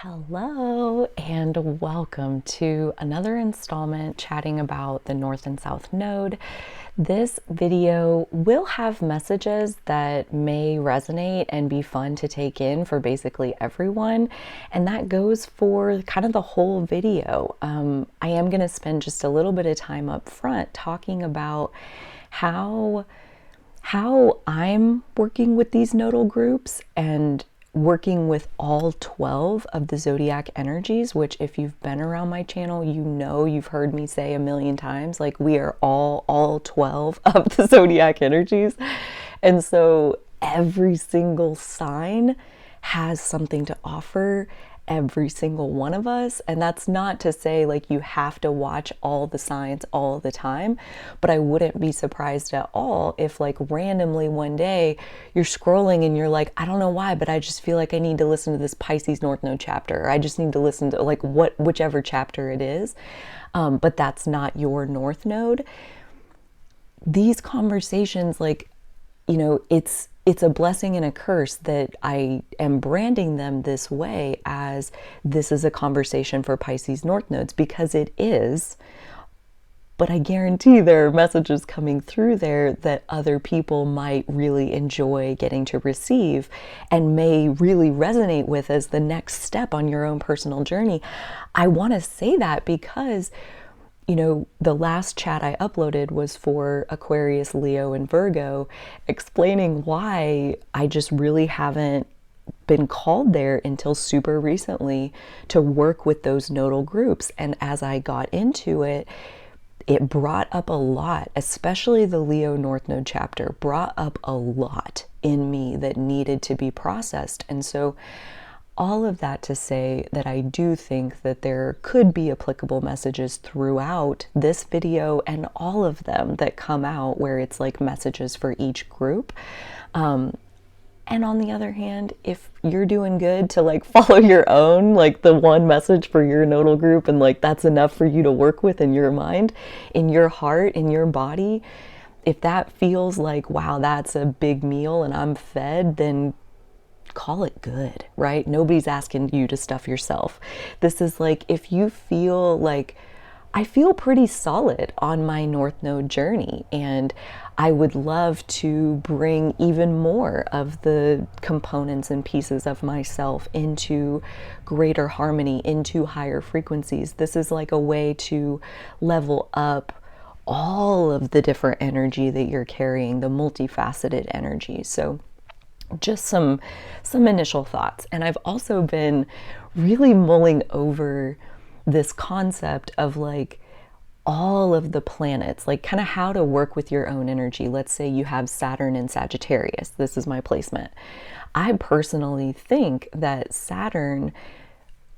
Hello and welcome to another installment chatting about the North and South Node. This video will have messages that may resonate and be fun to take in for basically everyone, and that goes for kind of the whole video. I am going to spend just a little bit of time up front talking about how I'm working with these nodal groups and working with all 12 of the zodiac energies, which if you've been around my channel, you know, you've heard me say a million times, like we are all 12 of the zodiac energies. And so every single sign has something to offer, every single one of us. And that's not to say like you have to watch all the signs all the time, but I wouldn't be surprised at all if like randomly one day you're scrolling and you're like, I don't know why, but I just feel like I need to listen to this Pisces North Node chapter, or I just need to listen to like whichever chapter it is. But that's not your North Node. These conversations, like, you know, it's a blessing and a curse that I am branding them this way, as this is a conversation for Pisces North Nodes, because it is. But I guarantee there are messages coming through there that other people might really enjoy getting to receive and may really resonate with as the next step on your own personal journey. I want to say that because, you know, the last chat I uploaded was for Aquarius, Leo, and Virgo, explaining why I just really haven't been called there until super recently to work with those nodal groups. And as I got into it, it brought up a lot, especially the Leo North Node chapter, brought up a lot in me that needed to be processed. And so all of that to say that I do think that there could be applicable messages throughout this video and all of them that come out where it's like messages for each group. And on the other hand, if you're doing good to like follow your own, like the one message for your nodal group, and like that's enough for you to work with in your mind, in your heart, in your body, if that feels like, wow, that's a big meal and I'm fed, then call it good, right? Nobody's asking you to stuff yourself. This is like, if you feel like, I feel pretty solid on my North Node journey, and I would love to bring even more of the components and pieces of myself into greater harmony, into higher frequencies. This is like a way to level up all of the different energy that you're carrying, the multifaceted energy. So just some initial thoughts. And I've also been really mulling over this concept of like all of the planets, like kind of how to work with your own energy. Let's say you have Saturn in Sagittarius. This is my placement. I personally think that Saturn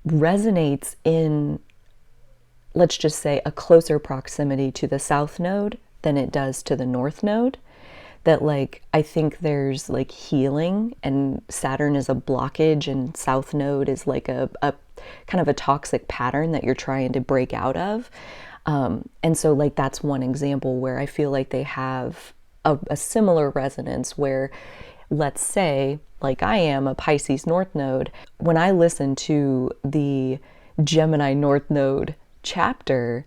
resonates in, let's just say, a closer proximity to the South Node than it does to the North Node. That like, I think there's like healing, and Saturn is a blockage and South Node is like a kind of a toxic pattern that you're trying to break out of. And so like, that's one example where I feel like they have a similar resonance where, let's say, like I am a Pisces North Node, when I listen to the Gemini North Node chapter,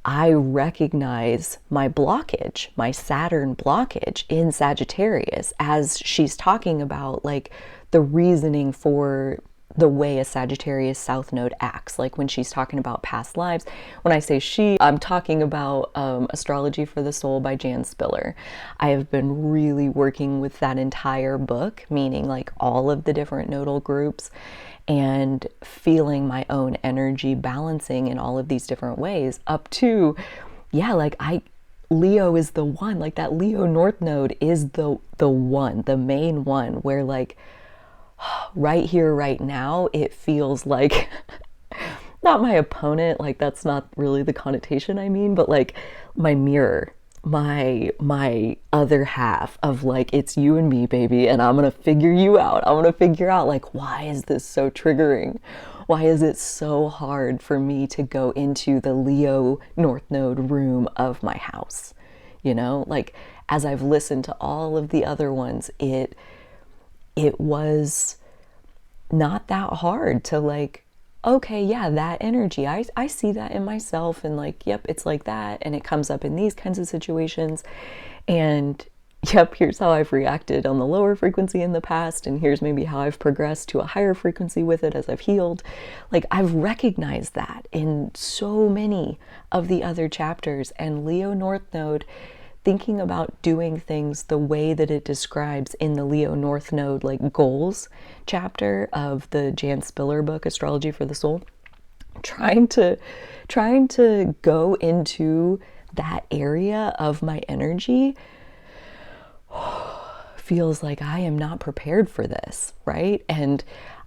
I recognize my blockage, my Saturn blockage in Sagittarius, as she's talking about like the reasoning for the way a Sagittarius South Node acts. Like when she's talking about past lives, when I say she, I'm talking about Astrology for the Soul by Jan Spiller. I have been really working with that entire book, meaning like all of the different nodal groups, and feeling my own energy balancing in all of these different ways up to, yeah, like Leo is the one, like that Leo North Node is the one, the main one where like right here, right now, it feels like not my opponent, like that's not really the connotation I mean, but like my mirror, my other half of like, it's you and me, baby, and I'm gonna figure you out. I'm gonna figure out like, why is this so triggering? Why is it so hard for me to go into the Leo North Node room of my house? You know, like as I've listened to all of the other ones, it was not that hard to like okay, yeah, that energy, I see that in myself, and like, yep, it's like that, and it comes up in these kinds of situations, and yep, here's how I've reacted on the lower frequency in the past, and here's maybe how I've progressed to a higher frequency with it as I've healed. Like, I've recognized that in so many of the other chapters, and Leo North Node, thinking about doing things the way that it describes in the Leo North Node, like goals chapter of the Jan Spiller book, Astrology for the Soul, trying to go into that area of my energy feels like I am not prepared for this, right? And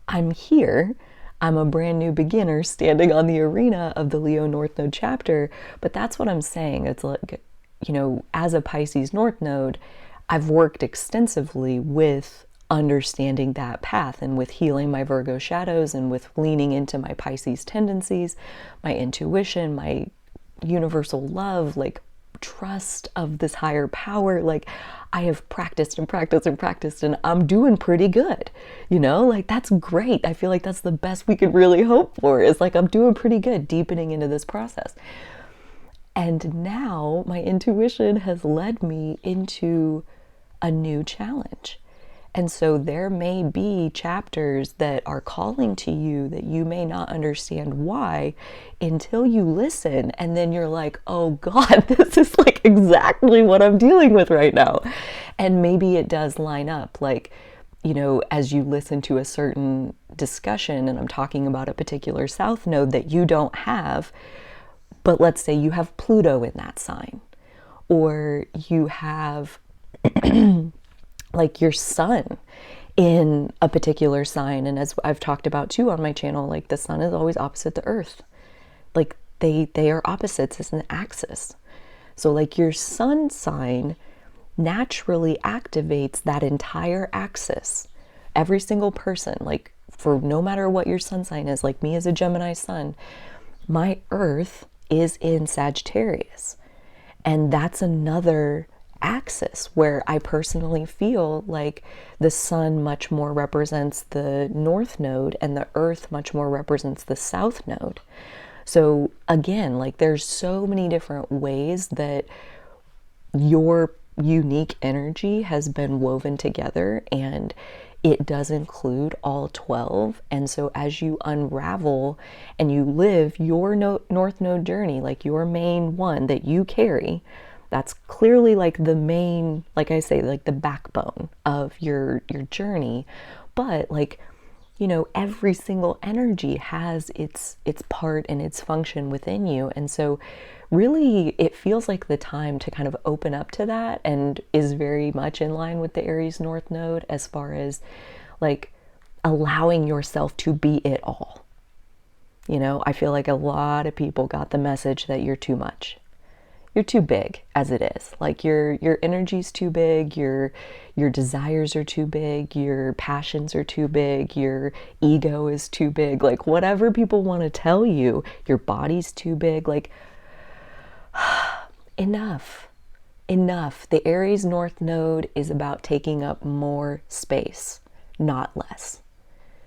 I'm here. I'm a brand new beginner standing on the arena of the Leo North Node chapter, but that's what I'm saying. It's like, you know, as a Pisces North Node, I've worked extensively with understanding that path and with healing my Virgo shadows and with leaning into my Pisces tendencies, my intuition, my universal love, like trust of this higher power. Like, I have practiced and practiced and practiced, and I'm doing pretty good, you know, like that's great. I feel like that's the best we could really hope for, is like I'm doing pretty good deepening into this process. And now my intuition has led me into a new challenge. And so there may be chapters that are calling to you that you may not understand why until you listen. And then you're like, oh God, this is like exactly what I'm dealing with right now. And maybe it does line up, like, you know, as you listen to a certain discussion, and I'm talking about a particular South Node that you don't have, but let's say you have Pluto in that sign, or you have like your sun in a particular sign. And as I've talked about too on my channel, like the sun is always opposite the earth. Like they are opposites as an axis. So like your sun sign naturally activates that entire axis. Every single person, like for no matter what your sun sign is, like me as a Gemini sun, my earth is in Sagittarius. And that's another axis where I personally feel like the sun much more represents the North Node and the earth much more represents the South Node. So again, like there's so many different ways that your unique energy has been woven together, and it does include all 12. And so as you unravel and you live your North Node journey, like your main one that you carry, that's clearly like the main, like I say, like the backbone of your journey. But like, you know, every single energy has its part and its function within you. And so really it feels like the time to kind of open up to that, and is very much in line with the Aries North Node as far as like allowing yourself to be it all. You know, I feel like a lot of people got the message that you're too much. You're too big as it is. Like your energy's too big, your desires are too big, your passions are too big, your ego is too big. Like whatever people want to tell you, your body's too big. Like enough. The Aries North Node is about taking up more space, not less.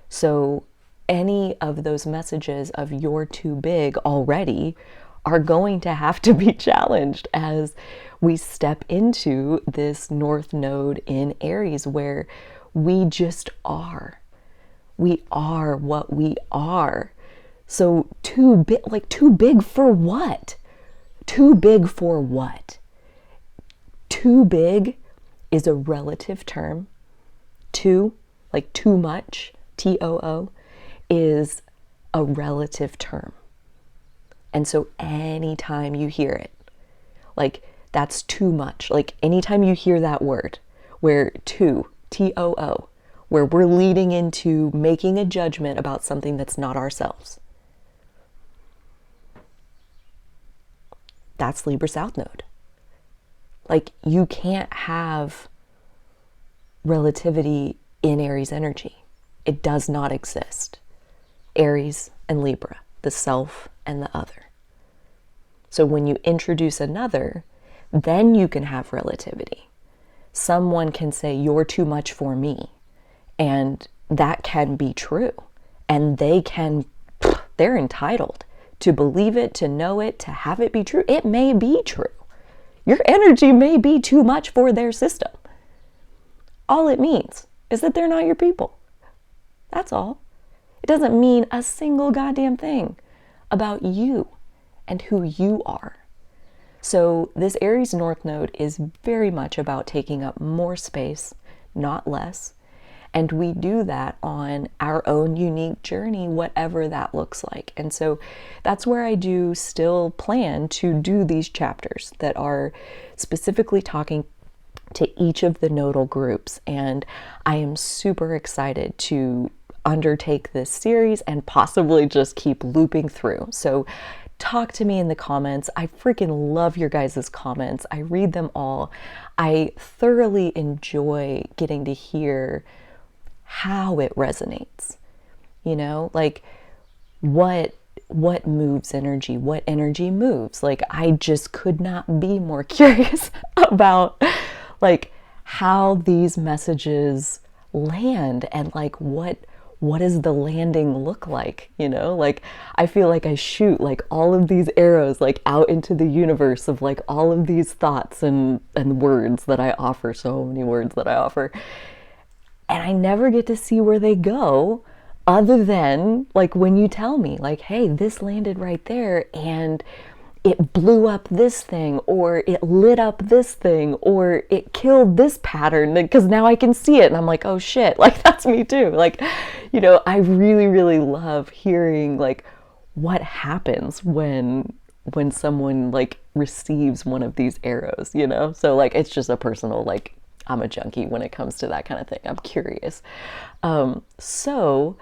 So any of those messages of you're too big already are going to have to be challenged as we step into this North Node in Aries, where we just are. We are what we are. So too big, like too big for what? Too big for what? Too big is a relative term. Too, like too much, T-O-O, is a relative term. And so anytime you hear it, like that's too much. Like anytime you hear that word, where too, T-O-O, where we're leading into making a judgment about something that's not ourselves, that's Libra South Node. Like you can't have relativity in Aries energy. It does not exist. Aries and Libra, the self and the other. So when you introduce another, then you can have relativity. Someone can say, you're too much for me. And that can be true. And they can They're entitled to believe it, to know it, to have it be true. It may be true. Your energy may be too much for their system. All it means is that they're not your people. That's all. It doesn't mean a single goddamn thing about you and who you are. So this Aries North Node is very much about taking up more space, not less. And we do that on our own unique journey, whatever that looks like. And so that's where I do still plan to do these chapters that are specifically talking to each of the nodal groups. And I am super excited to undertake this series and possibly just keep looping through. So talk to me in the comments. I freaking love your guys' comments. I read them all. I thoroughly enjoy getting to hear how it resonates, you know, like what moves energy, what energy moves. Like, I just could not be more curious about like how these messages land and like what does the landing look like, you know? Like, I feel like I shoot like all of these arrows like out into the universe of like all of these thoughts and words that I offer, so many words that I offer. And I never get to see where they go other than like when you tell me like, hey, this landed right there and it blew up this thing, or it lit up this thing, or it killed this pattern, because now I can see it and I'm like, oh shit, like that's me too. Like, you know, I really, really love hearing like what happens when someone like receives one of these arrows, you know? So like, it's just a personal, like, I'm a junkie when it comes to that kind of thing. I'm curious. So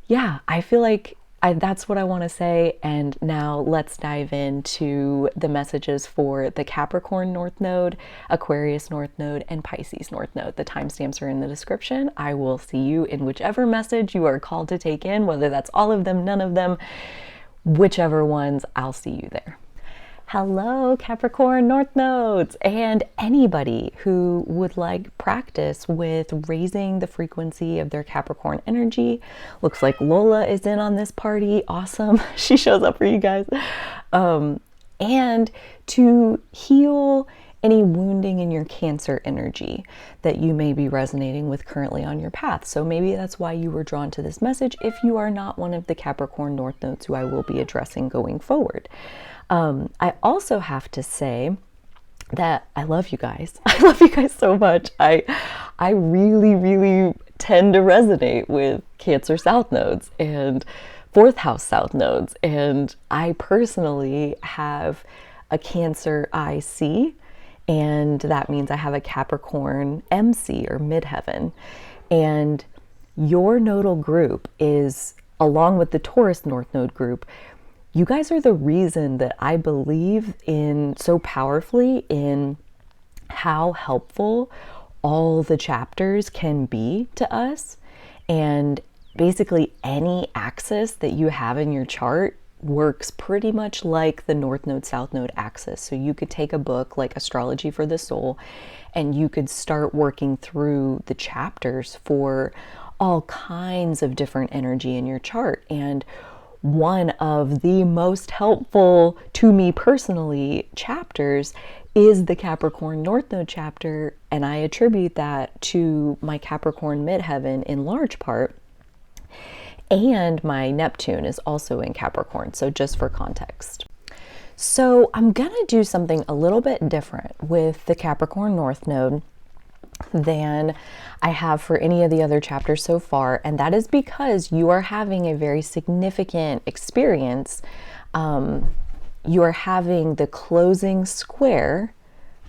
yeah, I feel like that's what I want to say. And now let's dive into the messages for the Capricorn North Node, Aquarius North Node, and Pisces North Node. The timestamps are in the description. I will see you in whichever message you are called to take in, whether that's all of them, none of them, whichever ones, I'll see you there. Hello, Capricorn North Nodes, and anybody who would like practice with raising the frequency of their Capricorn energy. Looks like Lola is in on this party. Awesome. She shows up for you guys. And to heal any wounding in your Cancer energy that you may be resonating with currently on your path. So maybe that's why you were drawn to this message if you are not one of the Capricorn North Nodes who I will be addressing going forward. I also have to say that I love you guys. I love you guys so much. I really, really tend to resonate with Cancer South Nodes and fourth house South Nodes. And I personally have a Cancer IC, and that means I have a Capricorn MC or midheaven. And your nodal group is, along with the Taurus North Node group, you guys are the reason that I believe in so powerfully in how helpful all the chapters can be to us. And basically any axis that you have in your chart works pretty much like the North Node, South Node axis. So you could take a book like Astrology for the Soul and you could start working through the chapters for all kinds of different energy in your chart. And one of the most helpful to me personally chapters is the Capricorn North Node chapter, and I attribute that to my Capricorn midheaven in large part, and my Neptune is also in Capricorn, so just for context. So I'm gonna do something a little bit different with the Capricorn North Node than I have for any of the other chapters so far, and that is because you are having a very significant experience. You are having the closing square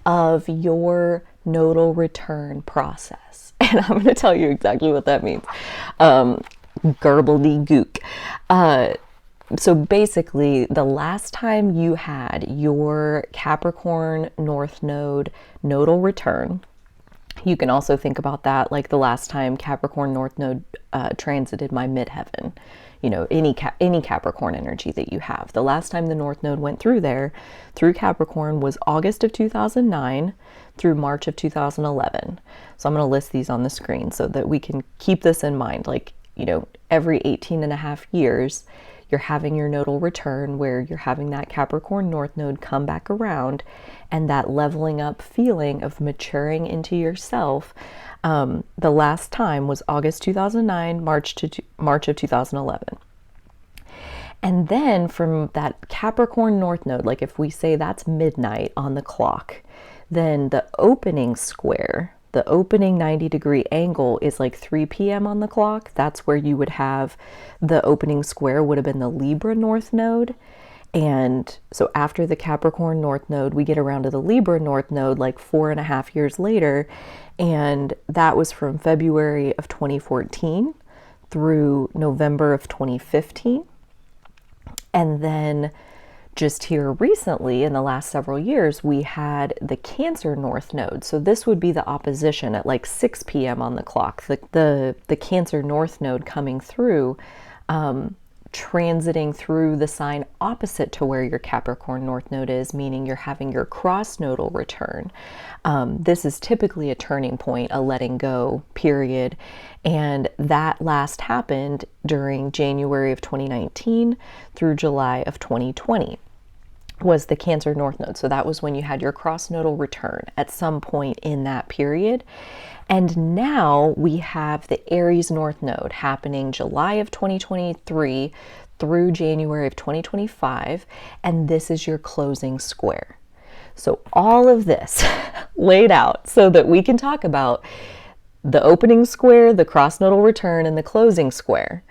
of your nodal return process, and I'm going to tell you exactly what that means. Gerbledy-gook. So basically, the last time you had your Capricorn North Node nodal return, you can also think about that like the last time Capricorn North Node transited my midheaven. You know, any Capricorn energy that you have. The last time the North Node went through there, through Capricorn, was August of 2009 through March of 2011. So I'm going to list these on the screen so that we can keep this in mind. Like, you know, every 18 and a half years, you're having your nodal return where you're having that Capricorn North Node come back around, and that leveling up feeling of maturing into yourself. The last time was August 2009, March of 2011. And then from that Capricorn North Node, like if we say that's midnight on the clock, then the opening square, the opening 90-degree angle is like 3 p.m. on the clock. That's where you would have the opening square would have been the Libra North Node. And so after the Capricorn North Node, we get around to the Libra North Node like 4.5 years later. And that was from February of 2014 through November of 2015. And then just here recently, in the last several years, we had the Cancer North Node. So this would be the opposition at like 6 p.m. on the clock. The Cancer North Node coming through, transiting through the sign opposite to where your Capricorn North Node is, meaning you're having your cross nodal return. This is typically a turning point, a letting go period. And that last happened during January of 2019 through July of 2020 was the Cancer North Node. So that was when you had your cross nodal return at some point in that period. And now we have the Aries North Node happening July of 2023 through January of 2025. And this is your closing square. So all of this laid out so that we can talk about the opening square, the cross nodal return, and the closing square.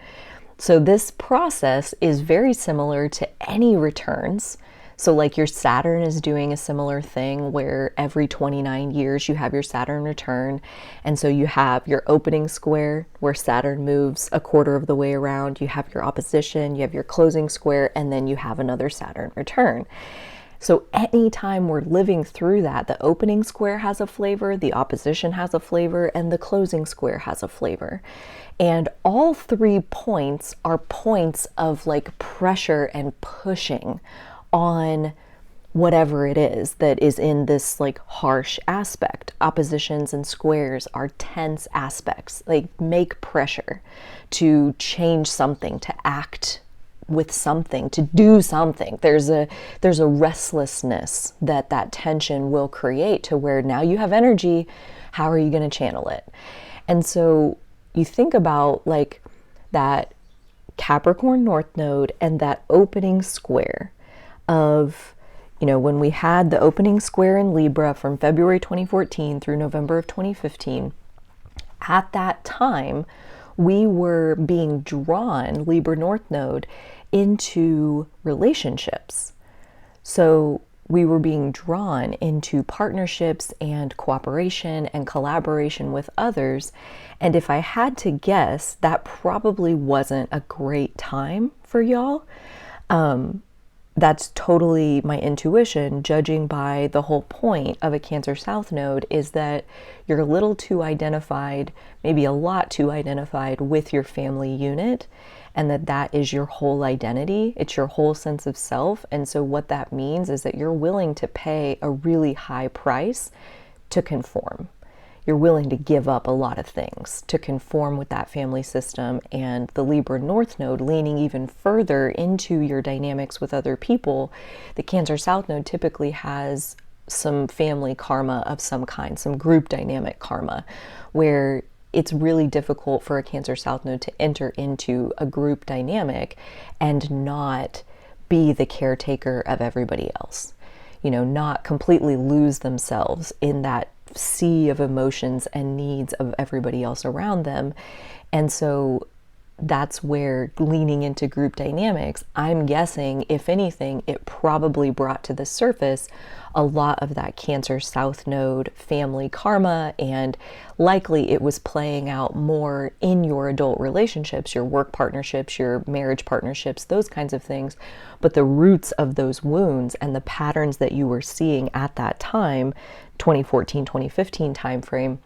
So this process is very similar to any returns. So like your Saturn is doing a similar thing where every 29 years you have your Saturn return. And so you have your opening square where Saturn moves a quarter of the way around. You have your opposition, you have your closing square, and then you have another Saturn return. So anytime we're living through that, the opening square has a flavor, the opposition has a flavor, and the closing square has a flavor. And all 3 points are points of like pressure and pushing on whatever it is that is in this like harsh aspect. Oppositions and squares are tense aspects. They make pressure to change something, to act with something, to do something. There's a restlessness that tension will create to where now you have energy. How are you going to channel it? And so you think about like that Capricorn North Node and that opening square of, you know, when we had the opening square in Libra from February 2014 through November of 2015, at that time, we were being drawn, Libra North Node, into relationships. So we were being drawn into partnerships and cooperation and collaboration with others. And if I had to guess, that probably wasn't a great time for y'all. That's totally my intuition, judging by the whole point of a Cancer South Node is that you're a little too identified, maybe a lot too identified with your family unit, and that is your whole identity. It's your whole sense of self. And so what that means is that you're willing to pay a really high price to conform. You're willing to give up a lot of things to conform with that family system. And the Libra North Node leaning even further into your dynamics with other people, the Cancer South Node typically has some family karma of some kind, some group dynamic karma, where it's really difficult for a Cancer South Node to enter into a group dynamic and not be the caretaker of everybody else. You know, not completely lose themselves in that sea of emotions and needs of everybody else around them. And so that's where leaning into group dynamics, I'm guessing, if anything, it probably brought to the surface a lot of that Cancer South Node family karma, and likely it was playing out more in your adult relationships, your work partnerships, your marriage partnerships, those kinds of things. But the roots of those wounds and the patterns that you were seeing at that time, 2014, 2015 timeframe,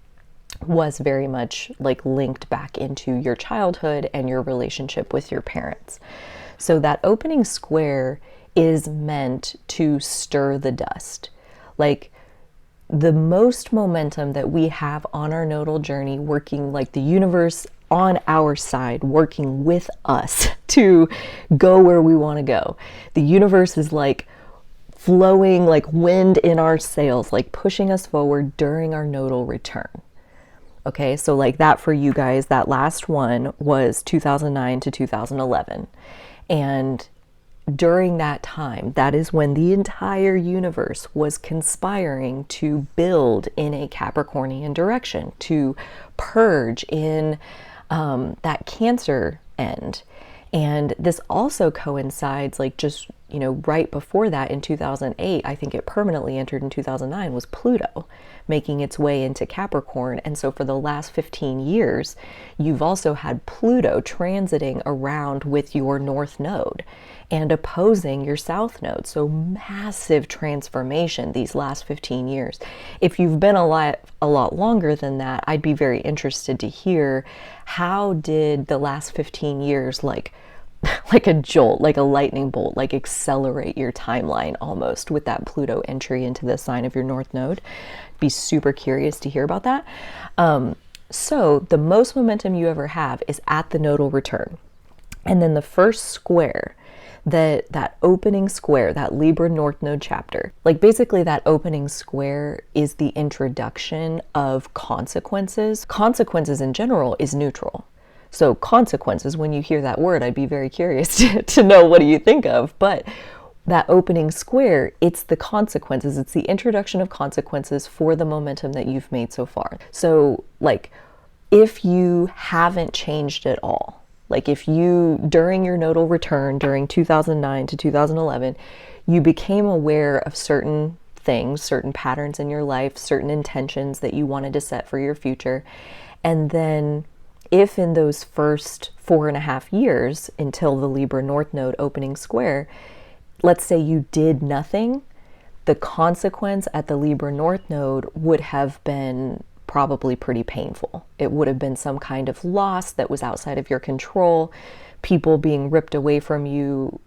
was very much like linked back into your childhood and your relationship with your parents. So that opening square is meant to stir the dust. Like the most momentum that we have on our nodal journey, working like the universe on our side, working with us to go where we want to go. The universe is like flowing like wind in our sails, like pushing us forward during our nodal return. Okay, so like that for you guys, that last one was 2009 to 2011. And during that time, that is when the entire universe was conspiring to build in a Capricornian direction, to purge in that Cancer end. And this also coincides, like just, you know, right before that in 2008, I think it permanently entered in 2009, was Pluto making its way into Capricorn. And so for the last 15 years, you've also had Pluto transiting around with your North Node and opposing your South Node. So massive transformation these last 15 years. If you've been alive a lot longer than that, I'd be very interested to hear, how did the last 15 years like a jolt, like a lightning bolt, like accelerate your timeline almost with that Pluto entry into the sign of your North Node? Be super curious to hear about that. So the most momentum you ever have is at the nodal return. And then the first square, that opening square, that Libra North Node chapter, like basically that opening square is the introduction of consequences. Consequences in general is neutral. So consequences, when you hear that word, I'd be very curious to know, what do you think of? But that opening square, it's the consequences. It's the introduction of consequences for the momentum that you've made so far. So like, if you haven't changed at all, like if you, during your nodal return, during 2009 to 2011, you became aware of certain things, certain patterns in your life, certain intentions that you wanted to set for your future. And then if in those first 4.5 years until the Libra North Node opening square, let's say you did nothing, the consequence at the Libra North Node would have been probably pretty painful. It would have been some kind of loss that was outside of your control, people being ripped away from you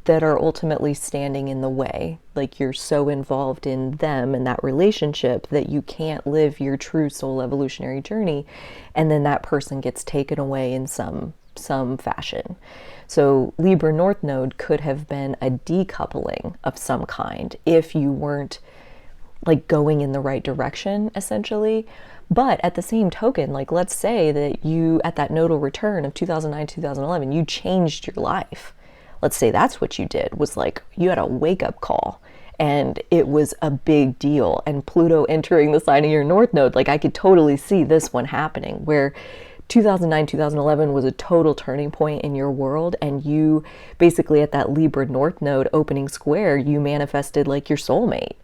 that are ultimately standing in the way. Like you're so involved in them and that relationship that you can't live your true soul evolutionary journey, and then that person gets taken away in some fashion. So Libra North Node could have been a decoupling of some kind if you weren't like going in the right direction, essentially. But at the same token, like let's say that you, at that nodal return of 2009, 2011, you changed your life. Let's say that's what you did, was like you had a wake-up call and it was a big deal. And Pluto entering the sign of your North Node, like I could totally see this one happening, where 2009, 2011 was a total turning point in your world, and you basically at that Libra North Node opening square, you manifested like your soulmate,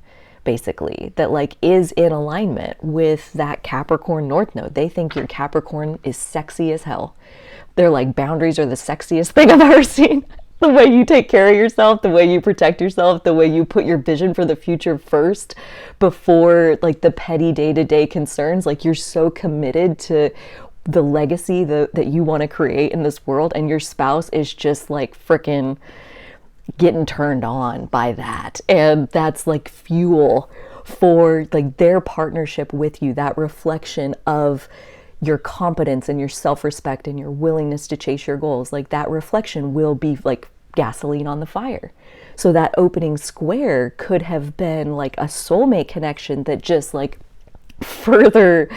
basically, that like is in alignment with that Capricorn North Node. They think your Capricorn is sexy as hell. They're like, boundaries are the sexiest thing I've ever seen. The way you take care of yourself, the way you protect yourself, the way you put your vision for the future first before like the petty day-to-day concerns. Like you're so committed to the legacy that you want to create in this world, and your spouse is just like freaking getting turned on by that. And that's like fuel for like their partnership with you, that reflection of your competence and your self-respect and your willingness to chase your goals. Like that reflection will be like gasoline on the fire. So that opening square could have been like a soulmate connection that just like further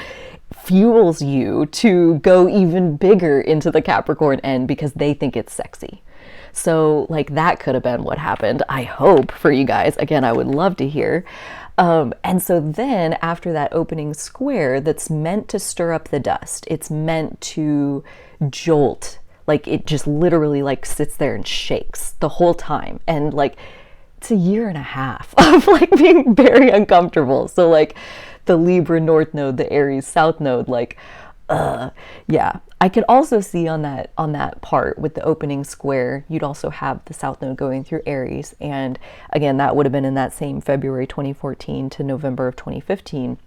fuels you to go even bigger into the Capricorn end because they think it's sexy. So like that could have been what happened, I hope, for you guys. Again, I would love to hear. And so then after that opening square, that's meant to stir up the dust. It's meant to jolt. Like it just literally like sits there and shakes the whole time. And like it's a 1.5 years of like being very uncomfortable. So like the Libra North Node, the Aries South Node, like, yeah. I could also see on that part with the opening square, you'd also have the South Node going through Aries. And again, that would have been in that same February 2014 to November of 2015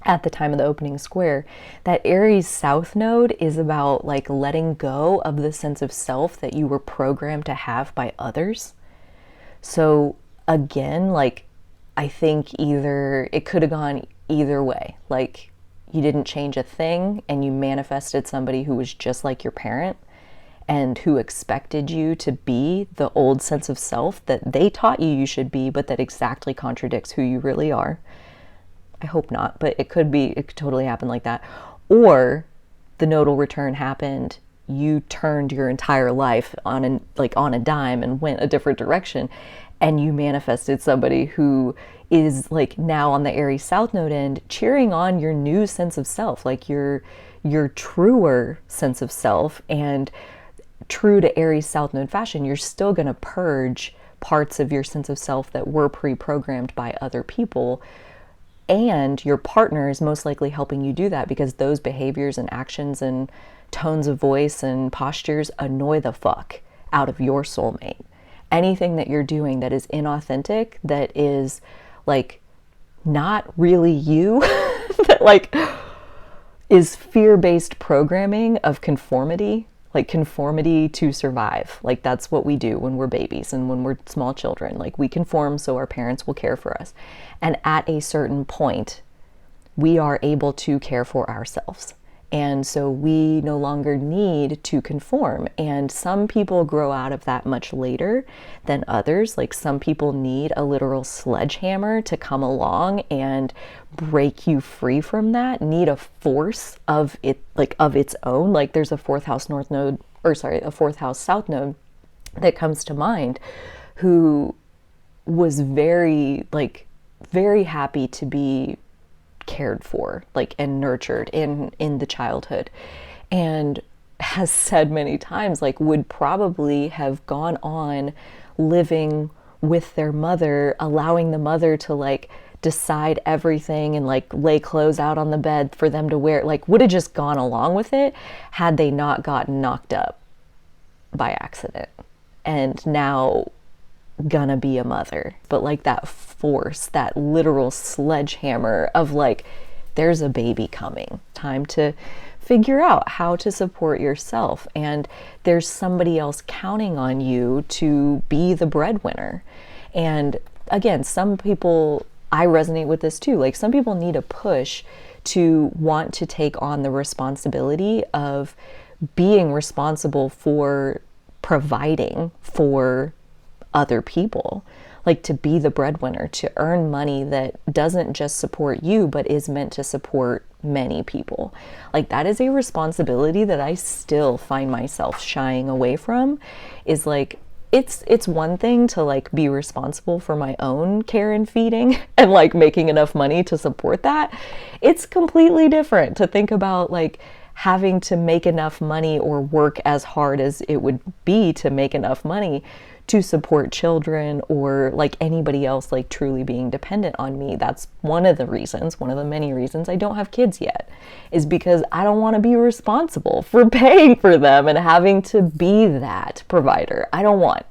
at the time of the opening square. That Aries South Node is about like letting go of the sense of self that you were programmed to have by others. So again, like I think either it could have gone either way. Like you didn't change a thing and you manifested somebody who was just like your parent and who expected you to be the old sense of self that they taught you should be, but that exactly contradicts who you really are. I hope not, but it could totally happen like that. Or the nodal return happened, you turned your entire life on a dime and went a different direction, and you manifested somebody who is like now on the Aries South Node end, cheering on your new sense of self, like your truer sense of self. And true to Aries South Node fashion, you're still going to purge parts of your sense of self that were pre-programmed by other people. And your partner is most likely helping you do that, because those behaviors and actions and tones of voice and postures annoy the fuck out of your soulmate. Anything that you're doing that is inauthentic, that is like not really you, that like is fear-based programming of conformity, like conformity to survive. Like that's what we do when we're babies and when we're small children. Like we conform so our parents will care for us. And at a certain point, we are able to care for ourselves. And so we no longer need to conform. And some people grow out of that much later than others. Like some people need a literal sledgehammer to come along and break you free from that, need a force of it, like of its own. Like there's a fourth house South Node that comes to mind, who was very happy to be cared for, like, and nurtured in the childhood, and has said many times, like, would probably have gone on living with their mother, allowing the mother to like decide everything and like lay clothes out on the bed for them to wear, like would have just gone along with it had they not gotten knocked up by accident. And now gonna be a mother, but like that force, that literal sledgehammer of like, there's a baby coming, time to figure out how to support yourself, and there's somebody else counting on you to be the breadwinner. And again, some people, I resonate with this too, like some people need a push to want to take on the responsibility of being responsible for providing for other people, like to be the breadwinner, to earn money that doesn't just support you, but is meant to support many people. Like that is a responsibility that I still find myself shying away from. Is like, it's one thing to like be responsible for my own care and feeding and like making enough money to support that. It's completely different to think about like having to make enough money or work as hard as it would be to make enough money to support children or like anybody else like truly being dependent on me. That's one of the reasons, one of the many reasons I don't have kids yet, is because I don't want to be responsible for paying for them and having to be that provider. I don't want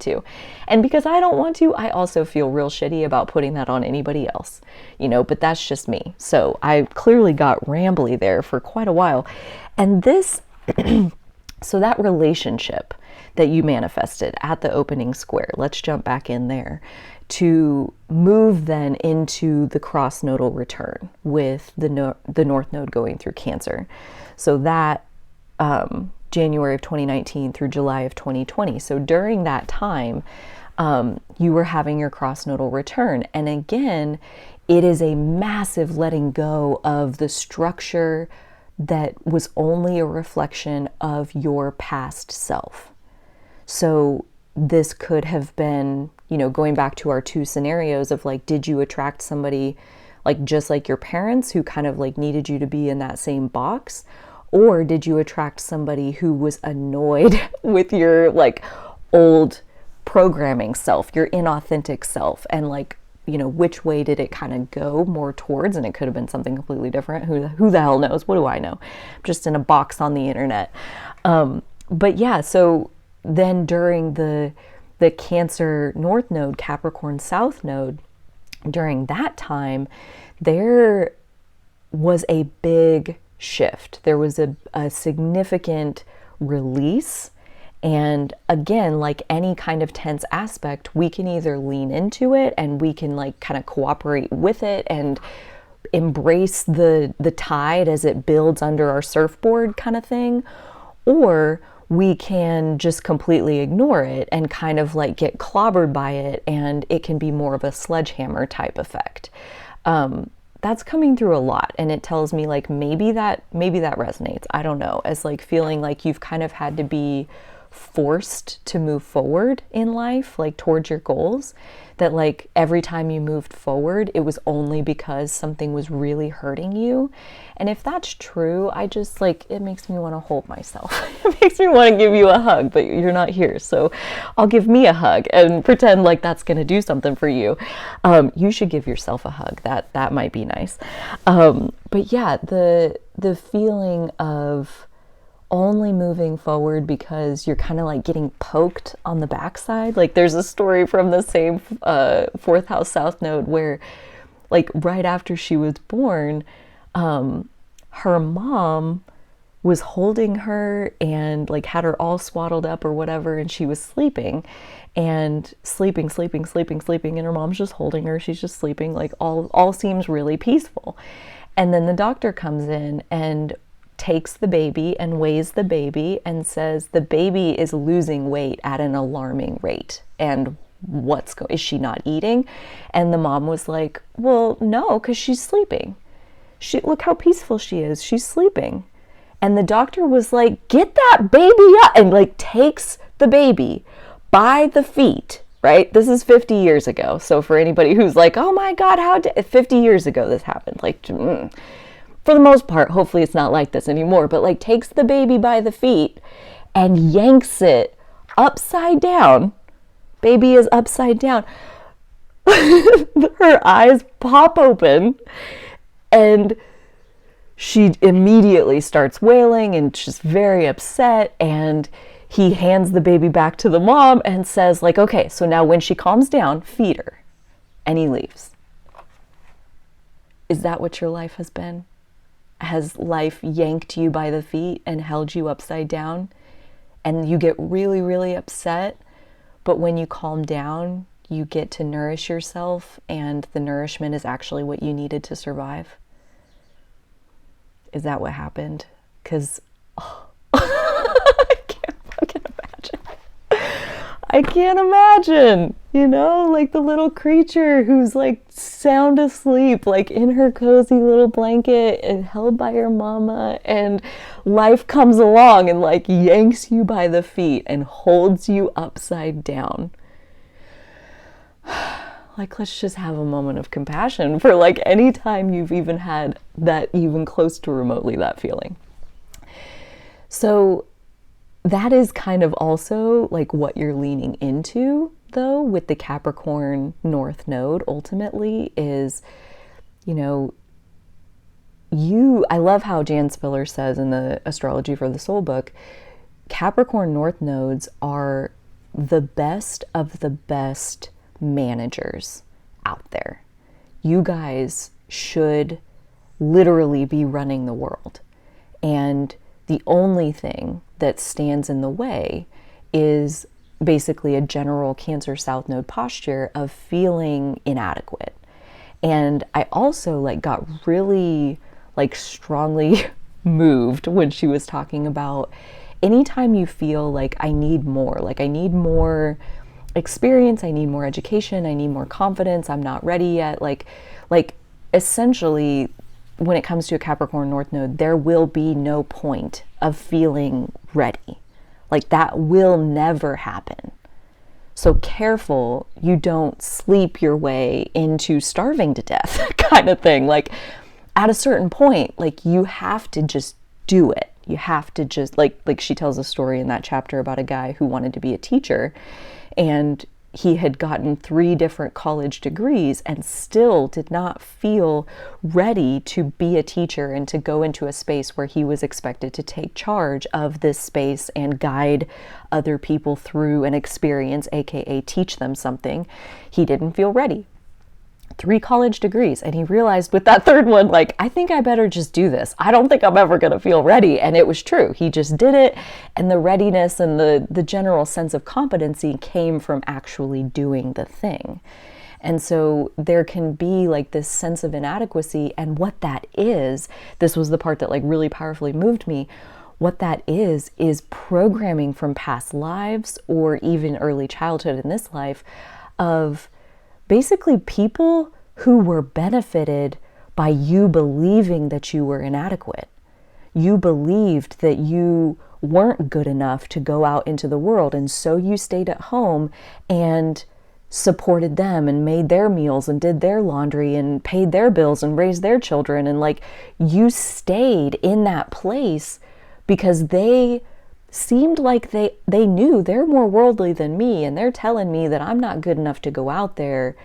to. And because I don't want to, I also feel real shitty about putting that on anybody else, you know, but that's just me. So I clearly got rambly there for quite a while. And this, so that relationship that you manifested at the opening square, let's jump back in there to move then into the cross nodal return with the North Node going through Cancer. So that January of 2019 through July of 2020. So during that time, you were having your cross nodal return. And again, it is a massive letting go of the structure that was only a reflection of your past self. So this could have been, you know, going back to our two scenarios of like, did you attract somebody like just like your parents who kind of like needed you to be in that same box? Or did you attract somebody who was annoyed with your like old programming self, your inauthentic self? And like, you know, which way did it kind of go more towards? And it could have been something completely different. Who the hell knows? What do I know? I'm just in a box on the internet. But yeah, so then during the Cancer North Node, Capricorn South Node, during that time, there was a big shift. There was a significant release. And again, like any kind of tense aspect, we can either lean into it and we can like kind of cooperate with it and embrace the tide as it builds under our surfboard kind of thing, or we can just completely ignore it and kind of like get clobbered by it, and it can be more of a sledgehammer type effect. That's coming through a lot, and it tells me like maybe that resonates. I don't know, as like feeling like you've kind of had to be forced to move forward in life, like towards your goals, that like every time you moved forward, it was only because something was really hurting you. And if that's true, I just like, it makes me want to hold myself. It makes me want to give you a hug, but you're not here. So I'll give me a hug and pretend like that's going to do something for you. You should give yourself a hug. That might be nice. But yeah, the feeling of only moving forward because you're kind of like getting poked on the backside. Like there's a story from the same fourth house South Node where like right after she was born, her mom was holding her and like had her all swaddled up or whatever, and she was sleeping and sleeping, and her mom's just holding her. She's just sleeping, like all seems really peaceful. And then the doctor comes in and takes the baby and weighs the baby and says the baby is losing weight at an alarming rate. And is she not eating? And the mom was like, well, no, because she's sleeping. Look how peaceful she is. She's sleeping. And the doctor was like, get that baby up, and like takes the baby by the feet, right? This is 50 years ago. So for anybody who's like, oh my God, 50 years ago this happened. Like, for the most part, hopefully it's not like this anymore, but like takes the baby by the feet and yanks it upside down. Baby is upside down. Her eyes pop open and she immediately starts wailing and she's very upset, and he hands the baby back to the mom and says like, okay, so now when she calms down, feed her. And he leaves. Is that what your life has been? Has life yanked you by the feet and held you upside down, and you get really, really upset, but when you calm down, you get to nourish yourself, and the nourishment is actually what you needed to survive? Is that what happened? Because I can't fucking imagine. I can't imagine, you know, like the little creature who's like sound asleep, like in her cozy little blanket and held by her mama, and life comes along and like yanks you by the feet and holds you upside down. Like, let's just have a moment of compassion for like any time you've even had that, even close to remotely that feeling. So that is kind of also like what you're leaning into, though, with the Capricorn North Node ultimately is, you know, I love how Jan Spiller says in the Astrology for the Soul book, Capricorn North Nodes are the best of the best managers out there. You guys should literally be running the world. And the only thing that stands in the way is basically a general Cancer South Node posture of feeling inadequate. And I also like got really like strongly moved when she was talking about anytime you feel like I need more experience, I need more education, I need more confidence, I'm not ready yet, like essentially when it comes to a Capricorn North Node, there will be no point of feeling ready. Like that will never happen. So careful you don't sleep your way into starving to death kind of thing. Like at a certain point, like you have to just do it. You have to just like she tells a story in that chapter about a guy who wanted to be a teacher, and he had gotten 3 different college degrees and still did not feel ready to be a teacher and to go into a space where he was expected to take charge of this space and guide other people through an experience, aka teach them something. He didn't feel ready. 3 college degrees, and he realized with that 3rd one, like, I think I better just do this. I don't think I'm ever going to feel ready. And it was true. He just did it, and the readiness and the general sense of competency came from actually doing the thing. And so there can be like this sense of inadequacy. And what that is, this was the part that like really powerfully moved me. What that is programming from past lives or even early childhood in this life of basically people who were benefited by you believing that you were inadequate. You believed that you weren't good enough to go out into the world, and so you stayed at home and supported them and made their meals and did their laundry and paid their bills and raised their children. And like, you stayed in that place because they seemed like they knew they're more worldly than me, and they're telling me that I'm not good enough to go out there.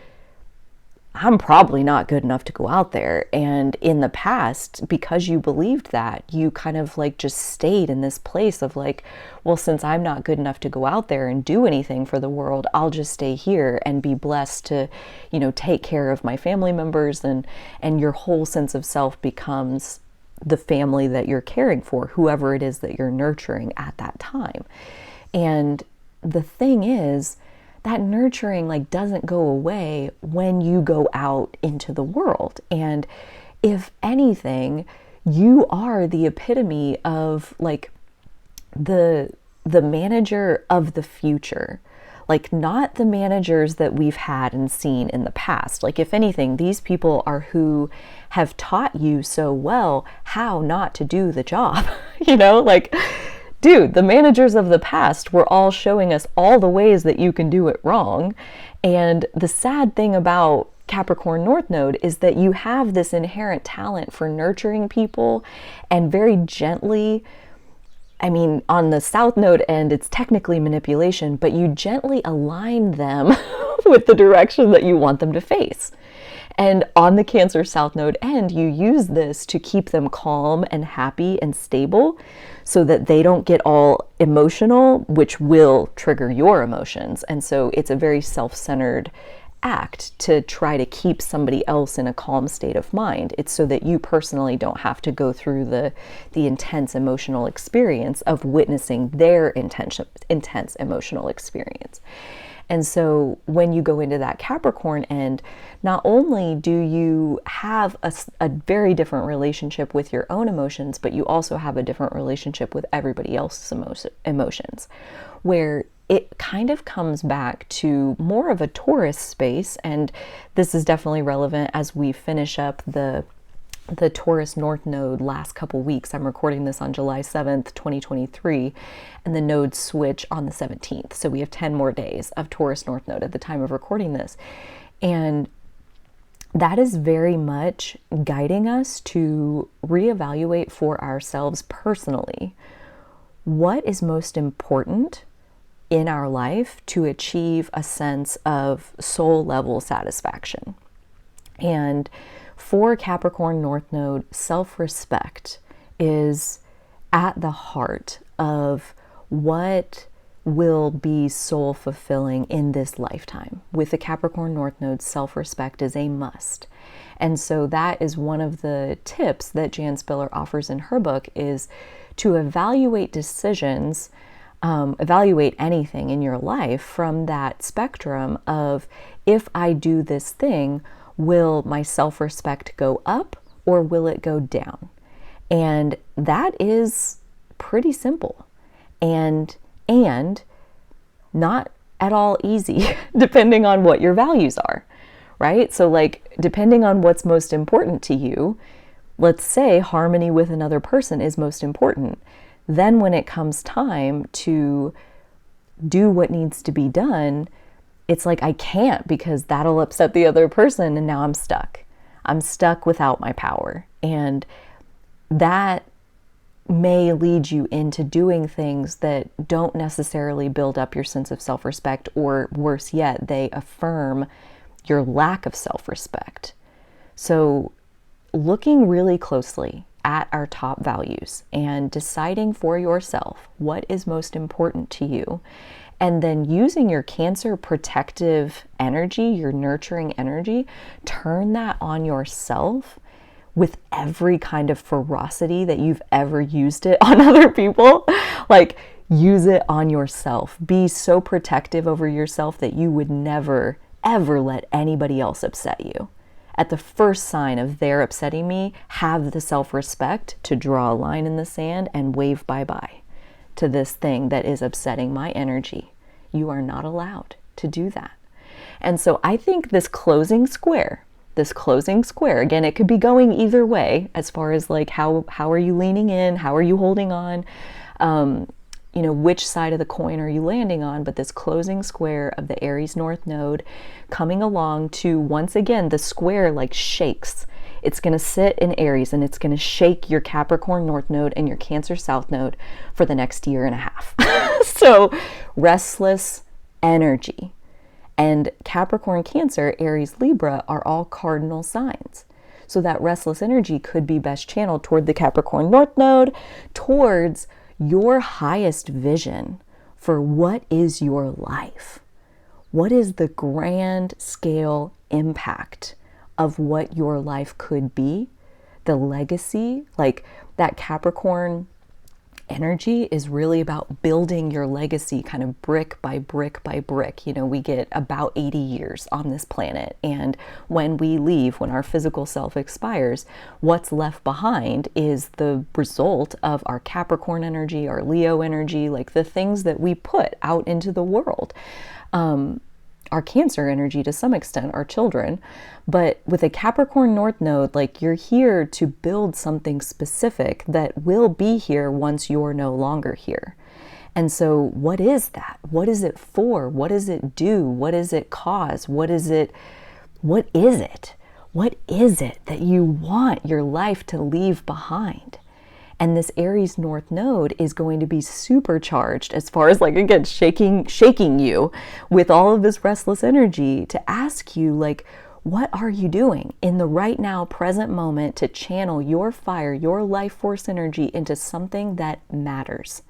I'm probably not good enough to go out there. And in the past, because you believed that, you kind of like just stayed in this place of like, well, since I'm not good enough to go out there and do anything for the world, I'll just stay here and be blessed to, you know, take care of my family members. And your whole sense of self becomes the family that you're caring for, whoever it is that you're nurturing at that time. And the thing is, that nurturing like doesn't go away when you go out into the world. And if anything, you are the epitome of like the manager of the future. Like, not the managers that we've had and seen in the past. Like, if anything, these people are who have taught you so well how not to do the job. You know, like, dude, the managers of the past were all showing us all the ways that you can do it wrong. And the sad thing about Capricorn North Node is that you have this inherent talent for nurturing people and very gently, I mean, on the South Node end, it's technically manipulation, but you gently align them with the direction that you want them to face. And on the Cancer South Node end, you use this to keep them calm and happy and stable so that they don't get all emotional, which will trigger your emotions. And so it's a very self-centered act to try to keep somebody else in a calm state of mind. It's so that you personally don't have to go through the intense emotional experience of witnessing their intense emotional experience. And so when you go into that Capricorn end, not only do you have a very different relationship with your own emotions, but you also have a different relationship with everybody else's emotions, where it kind of comes back to more of a Taurus space. And this is definitely relevant as we finish up the Taurus North Node last couple weeks. I'm recording this on July 7th, 2023, and the nodes switch on the 17th. So we have 10 more days of Taurus North Node at the time of recording this. And that is very much guiding us to reevaluate for ourselves personally what is most important in our life to achieve a sense of soul level satisfaction. And for Capricorn North Node, self-respect is at the heart of what will be soul fulfilling in this lifetime. With the Capricorn North Node, self-respect is a must. And so that is one of the tips that Jan Spiller offers in her book, is to evaluate decisions, evaluate anything in your life from that spectrum of, if I do this thing, will my self-respect go up or will it go down? And that is pretty simple and not at all easy, depending on what your values are, right? So like, depending on what's most important to you, let's say harmony with another person is most important. Then when it comes time to do what needs to be done, it's like, I can't, because that'll upset the other person, and now I'm stuck. I'm stuck without my power. And that may lead you into doing things that don't necessarily build up your sense of self-respect, or worse yet, they affirm your lack of self-respect. So looking really closely at our top values and deciding for yourself what is most important to you, and then using your Cancer protective energy, your nurturing energy, turn that on yourself with every kind of ferocity that you've ever used it on other people. Like, use it on yourself. Be so protective over yourself that you would never, ever let anybody else upset you. At the first sign of they're upsetting me, have the self-respect to draw a line in the sand and wave bye-bye to this thing that is upsetting my energy. You are not allowed to do that. And so I think this closing square, again, it could be going either way as far as like how are you leaning in, how are you holding on, which side of the coin are you landing on? But this closing square of the Aries North Node coming along to, once again, the square like shakes. It's going to sit in Aries and it's going to shake your Capricorn North Node and your Cancer South Node for the next year and a half. So restless energy. And Capricorn, Cancer, Aries, Libra are all cardinal signs. So that restless energy could be best channeled toward the Capricorn North Node, towards your highest vision for what is your life. What is the grand scale impact of what your life could be? The legacy, like that Capricorn energy is really about building your legacy kind of brick by brick by brick. We get about 80 years on this planet. And when we leave, when our physical self expires, what's left behind is the result of our Capricorn energy, our Leo energy, like the things that we put out into the world. Our Cancer energy to some extent, our children. But with a Capricorn North Node, like you're here to build something specific that will be here once you're no longer here. And so what is that? What is it for? What does it do? What does it cause? What is it? What is it? What is it that you want your life to leave behind? And this Aries North Node is going to be supercharged as far as, like, again, shaking you with all of this restless energy to ask you, like, what are you doing in the right now, present moment to channel your fire, your life force energy into something that matters,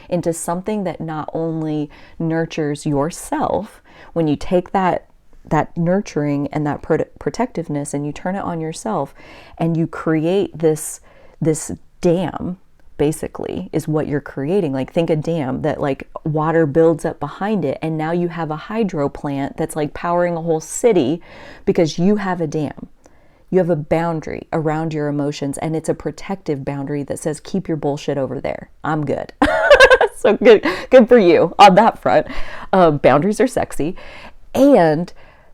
into something that not only nurtures yourself, when you take that nurturing and that protectiveness and you turn it on yourself and you create this dam, basically, is what you're creating. Like, think a dam that like water builds up behind it, and now you have a hydro plant that's like powering a whole city because you have a dam. You have a boundary around your emotions, and it's a protective boundary that says, keep your bullshit over there. I'm good. So good for you on that front. Boundaries are sexy. And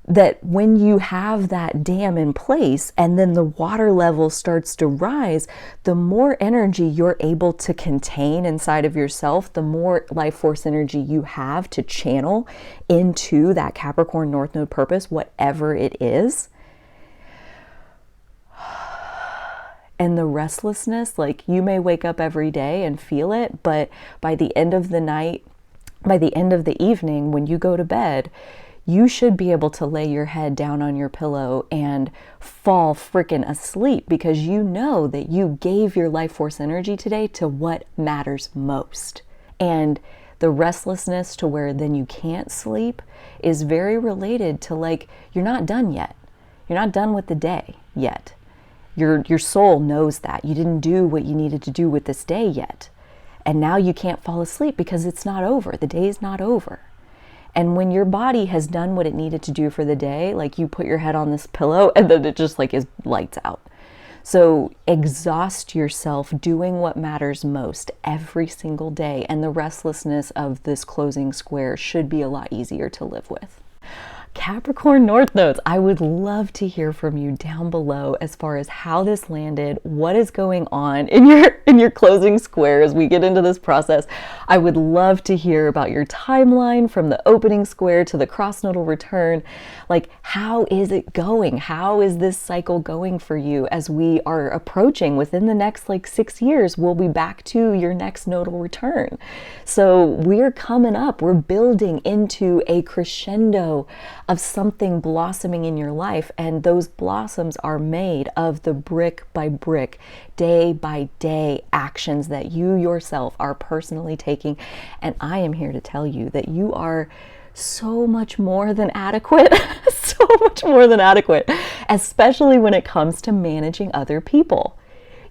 that when you have that dam in place and then the water level starts to rise, the more energy you're able to contain inside of yourself, the more life force energy you have to channel into that Capricorn North Node purpose, whatever it is. And the restlessness, like, you may wake up every day and feel it, but by the end of the night, by the end of the evening, when you go to bed, you should be able to lay your head down on your pillow and fall frickin' asleep, because you know that you gave your life force energy today to what matters most. And the restlessness to where then you can't sleep is very related to, like, you're not done yet. You're not done with the day yet. Your soul knows that. You didn't do what you needed to do with this day yet. And now you can't fall asleep because it's not over. The day is not over. And when your body has done what it needed to do for the day, like, you put your head on this pillow and then it just like is lights out. So exhaust yourself doing what matters most every single day. And the restlessness of this closing square should be a lot easier to live with. Capricorn North Nodes, I would love to hear from you down below as far as how this landed, what is going on in your closing square as we get into this process. I would love to hear about your timeline from the opening square to the cross nodal return. Like, how is it going? How is this cycle going for you as we are approaching within the next 6 years? We'll be back to your next nodal return. So we're coming up, we're building into a crescendo of something blossoming in your life, and those blossoms are made of the brick by brick, day by day actions that you yourself are personally taking. And I am here to tell you that you are so much more than adequate, so much more than adequate, especially when it comes to managing other people.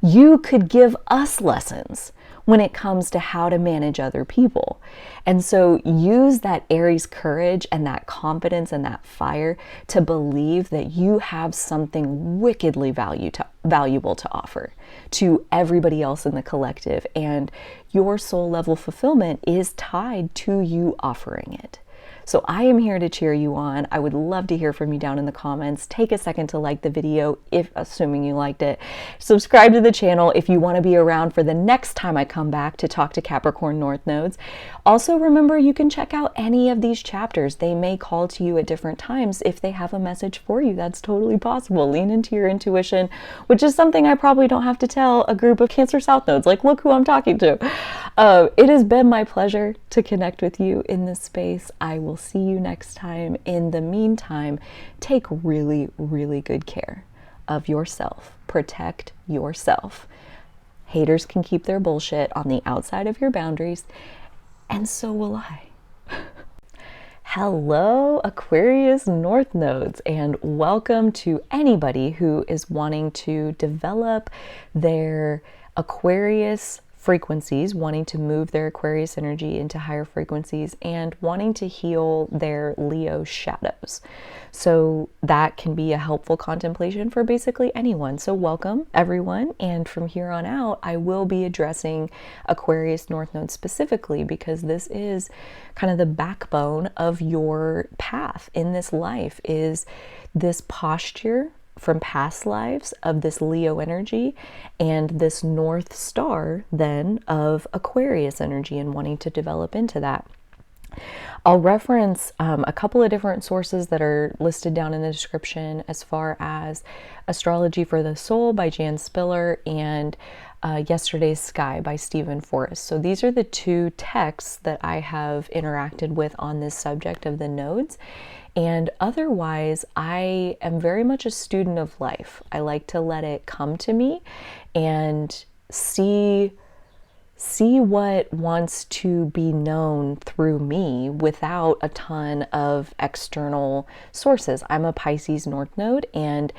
You could give us lessons. when it comes to how to manage other people. And so use that Aries courage and that confidence and that fire to believe that you have something wickedly valuable to offer to everybody else in the collective. And your soul level fulfillment is tied to you offering it. So I am here to cheer you on. I would love to hear from you down in the comments. Take a second to like the video, if assuming you liked it. Subscribe to the channel if you want to be around for the next time I come back to talk to Capricorn North Nodes. Also remember, you can check out any of these chapters. They may call to you at different times if they have a message for you. That's totally possible. Lean into your intuition, which is something I probably don't have to tell a group of Cancer South Nodes. Like, look who I'm talking to. It has been my pleasure to connect with you in this space. I will see you next time. In the meantime, take really, really good care of yourself. Protect yourself. Haters can keep their bullshit on the outside of your boundaries, and so will I. Hello, Aquarius North Nodes, and welcome to anybody who is wanting to develop their Aquarius frequencies, wanting to move their Aquarius energy into higher frequencies, and wanting to heal their Leo shadows. So that can be a helpful contemplation for basically anyone. So welcome everyone. And from here on out, I will be addressing Aquarius North Node specifically because this is kind of the backbone of your path in this life, is this posture from past lives of this Leo energy and this North Star then of Aquarius energy and wanting to develop into that. I'll reference a couple of different sources that are listed down in the description, as far as Astrology for the Soul by Jan Spiller and Yesterday's Sky by Stephen Forrest. So these are the two texts that I have interacted with on this subject of the nodes. And otherwise, I am very much a student of life. I like to let it come to me and see what wants to be known through me without a ton of external sources. I'm a Pisces North Node, and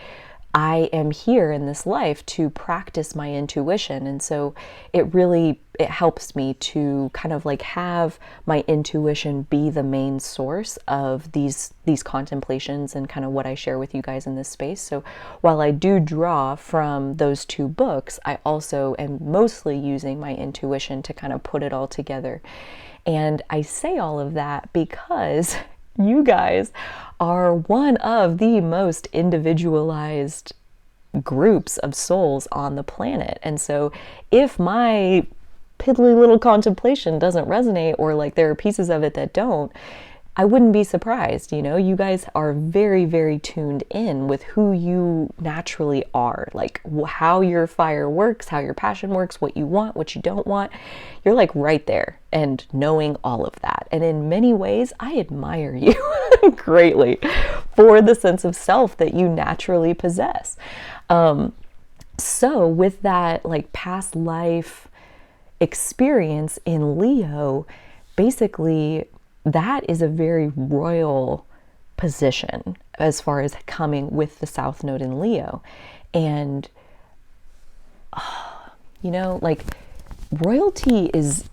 I am here in this life to practice my intuition. And so it helps me to kind of like have my intuition be the main source of these contemplations and kind of what I share with you guys in this space. So while I do draw from those two books, I also am mostly using my intuition to kind of put it all together. And I say all of that because you guys are one of the most individualized groups of souls on the planet. And so if my piddly little contemplation doesn't resonate, or like there are pieces of it that don't, I wouldn't be surprised. You know, you guys are very, very tuned in with who you naturally are, like how your fire works, how your passion works, what you want, what you don't want. You're like right there and knowing all of that. And in many ways, I admire you greatly for the sense of self that you naturally possess. So with that like past life experience in Leo, basically that is a very royal position as far as coming with the South Node in Leo. And, you know, like royalty is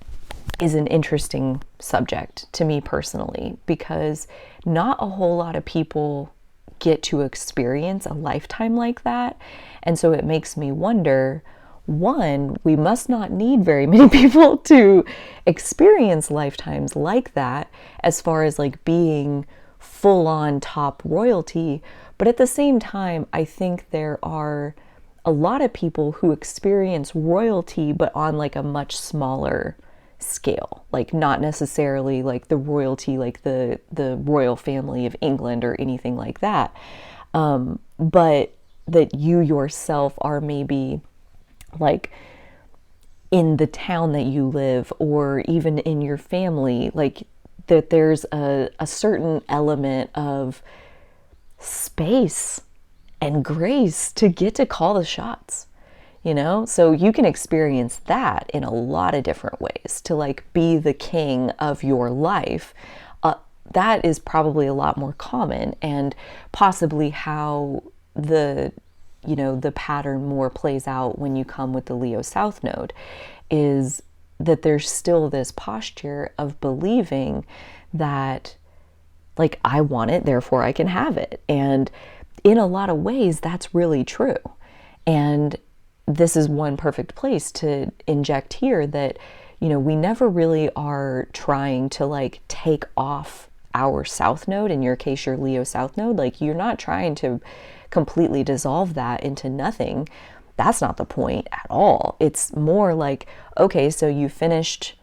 an interesting subject to me personally, because not a whole lot of people get to experience a lifetime like that. And so it makes me wonder, one, we must not need very many people to experience lifetimes like that as far as like being full on top royalty. But at the same time, I think there are a lot of people who experience royalty, but on like a much smaller scale, like not necessarily like the royalty, like the royal family of England or anything like that. But that you yourself are maybe like in the town that you live, or even in your family, like that there's a certain element of space and grace to get to call the shots, you know? So you can experience that in a lot of different ways, to like be the king of your life. That is probably a lot more common, and possibly how the pattern more plays out when you come with the Leo South Node is that there's still this posture of believing that, like, I want it, therefore I can have it. And in a lot of ways, that's really true. And this is one perfect place to inject here that, you know, we never really are trying to like take off our South Node. In your case, your Leo South Node, like you're not trying to completely dissolve that into nothing. That's not the point at all. It's more like, okay, so you finished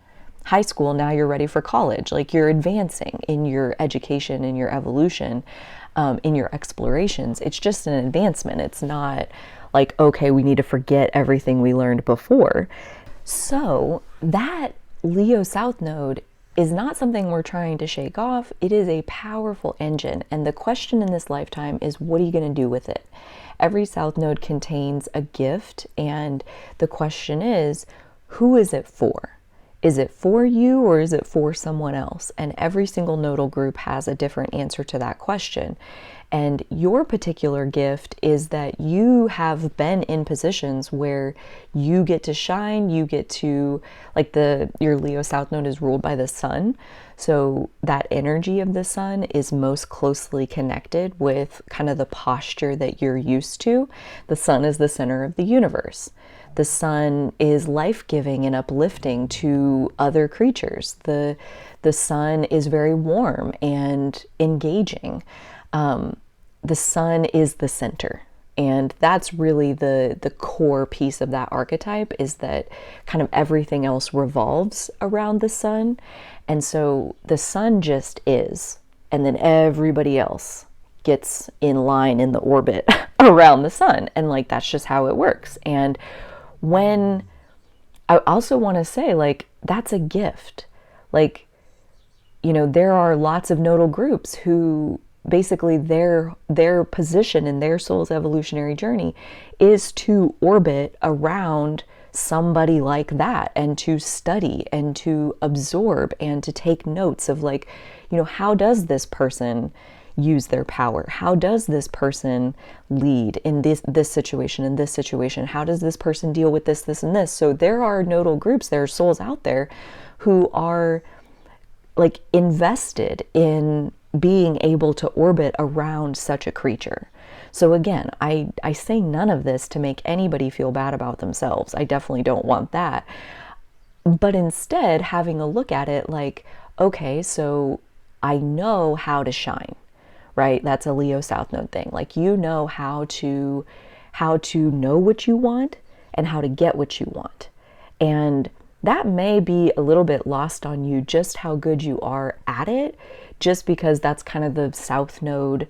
high school, now you're ready for college. Like you're advancing in your education, in your evolution, in your explorations. It's just an advancement. It's not like, okay, we need to forget everything we learned before. So that Leo South Node is not something we're trying to shake off. It is a powerful engine. And the question in this lifetime is, what are you going to do with it? Every South Node contains a gift. And the question is, who is it for? Is it for you or is it for someone else? And every single nodal group has a different answer to that question. And your particular gift is that you have been in positions where you get to shine, you get to, like your Leo South Node is ruled by the sun. So that energy of the sun is most closely connected with kind of the posture that you're used to. The sun is the center of the universe. The sun is life-giving and uplifting to other creatures. The sun is very warm and engaging. The sun is the center. And that's really the core piece of that archetype, is that kind of everything else revolves around the sun. And so the sun just is, and then everybody else gets in line in the orbit around the sun. And like, that's just how it works. And when I also want to say, like, that's a gift. Like, you know, there are lots of nodal groups who basically their position in their soul's evolutionary journey is to orbit around somebody like that, and to study and to absorb and to take notes of, like, you know, how does this person use their power? How does this person lead in this situation, in this situation? How does this person deal with this, and this? So there are nodal groups, there are souls out there who are like invested in being able to orbit around such a creature. So again, I say none of this to make anybody feel bad about themselves. I definitely don't want that. But instead, having a look at it like, okay, so I know how to shine, right? That's a Leo South Node thing. Like, you know how to know what you want and how to get what you want. And that may be a little bit lost on you, just how good you are at it, just because that's kind of the South Node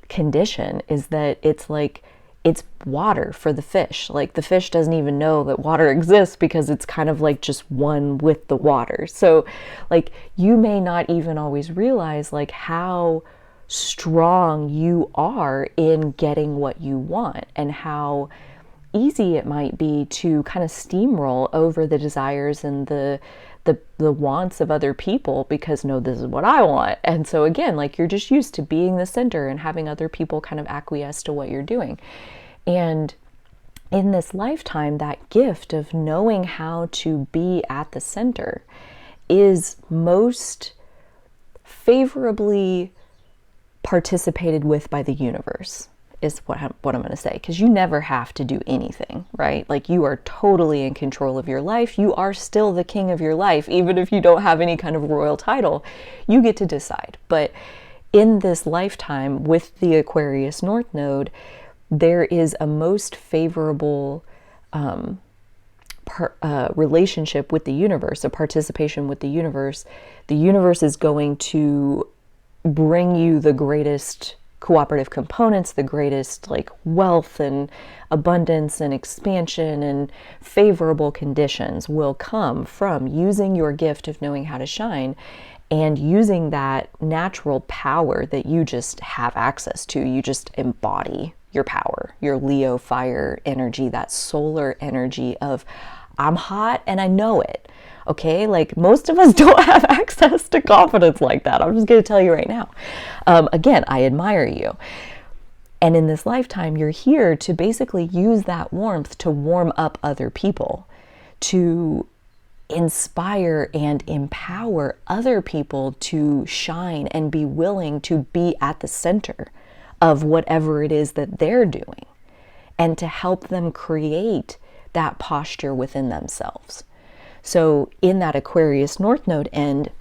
condition, is that it's like, it's water for the fish. Like, the fish doesn't even know that water exists because it's kind of like just one with the water. So like, you may not even always realize like how strong you are in getting what you want, and how easy it might be to kind of steamroll over the desires and the wants of other people, because no, this is what I want. And so again, like, you're just used to being the center and having other people kind of acquiesce to what you're doing. And in this lifetime, that gift of knowing how to be at the center is most favorably participated with by the universe, is what I'm going to say. Because you never have to do anything, right? Like, you are totally in control of your life. You are still the king of your life. Even if you don't have any kind of royal title, you get to decide. But in this lifetime with the Aquarius North Node, there is a most favorable relationship with the universe, a participation with the universe. The universe is going to bring you the greatest cooperative components, the greatest like wealth and abundance and expansion, and favorable conditions will come from using your gift of knowing how to shine, and using that natural power that you just have access to. You just embody your power, your Leo fire energy, that solar energy of, I'm hot and I know it. Okay, like, most of us don't have access to confidence like that. I'm just going to tell you right now. Again, I admire you. And in this lifetime, you're here to basically use that warmth to warm up other people, to inspire and empower other people to shine and be willing to be at the center of whatever it is that they're doing, and to help them create that posture within themselves. So in that Aquarius North Node end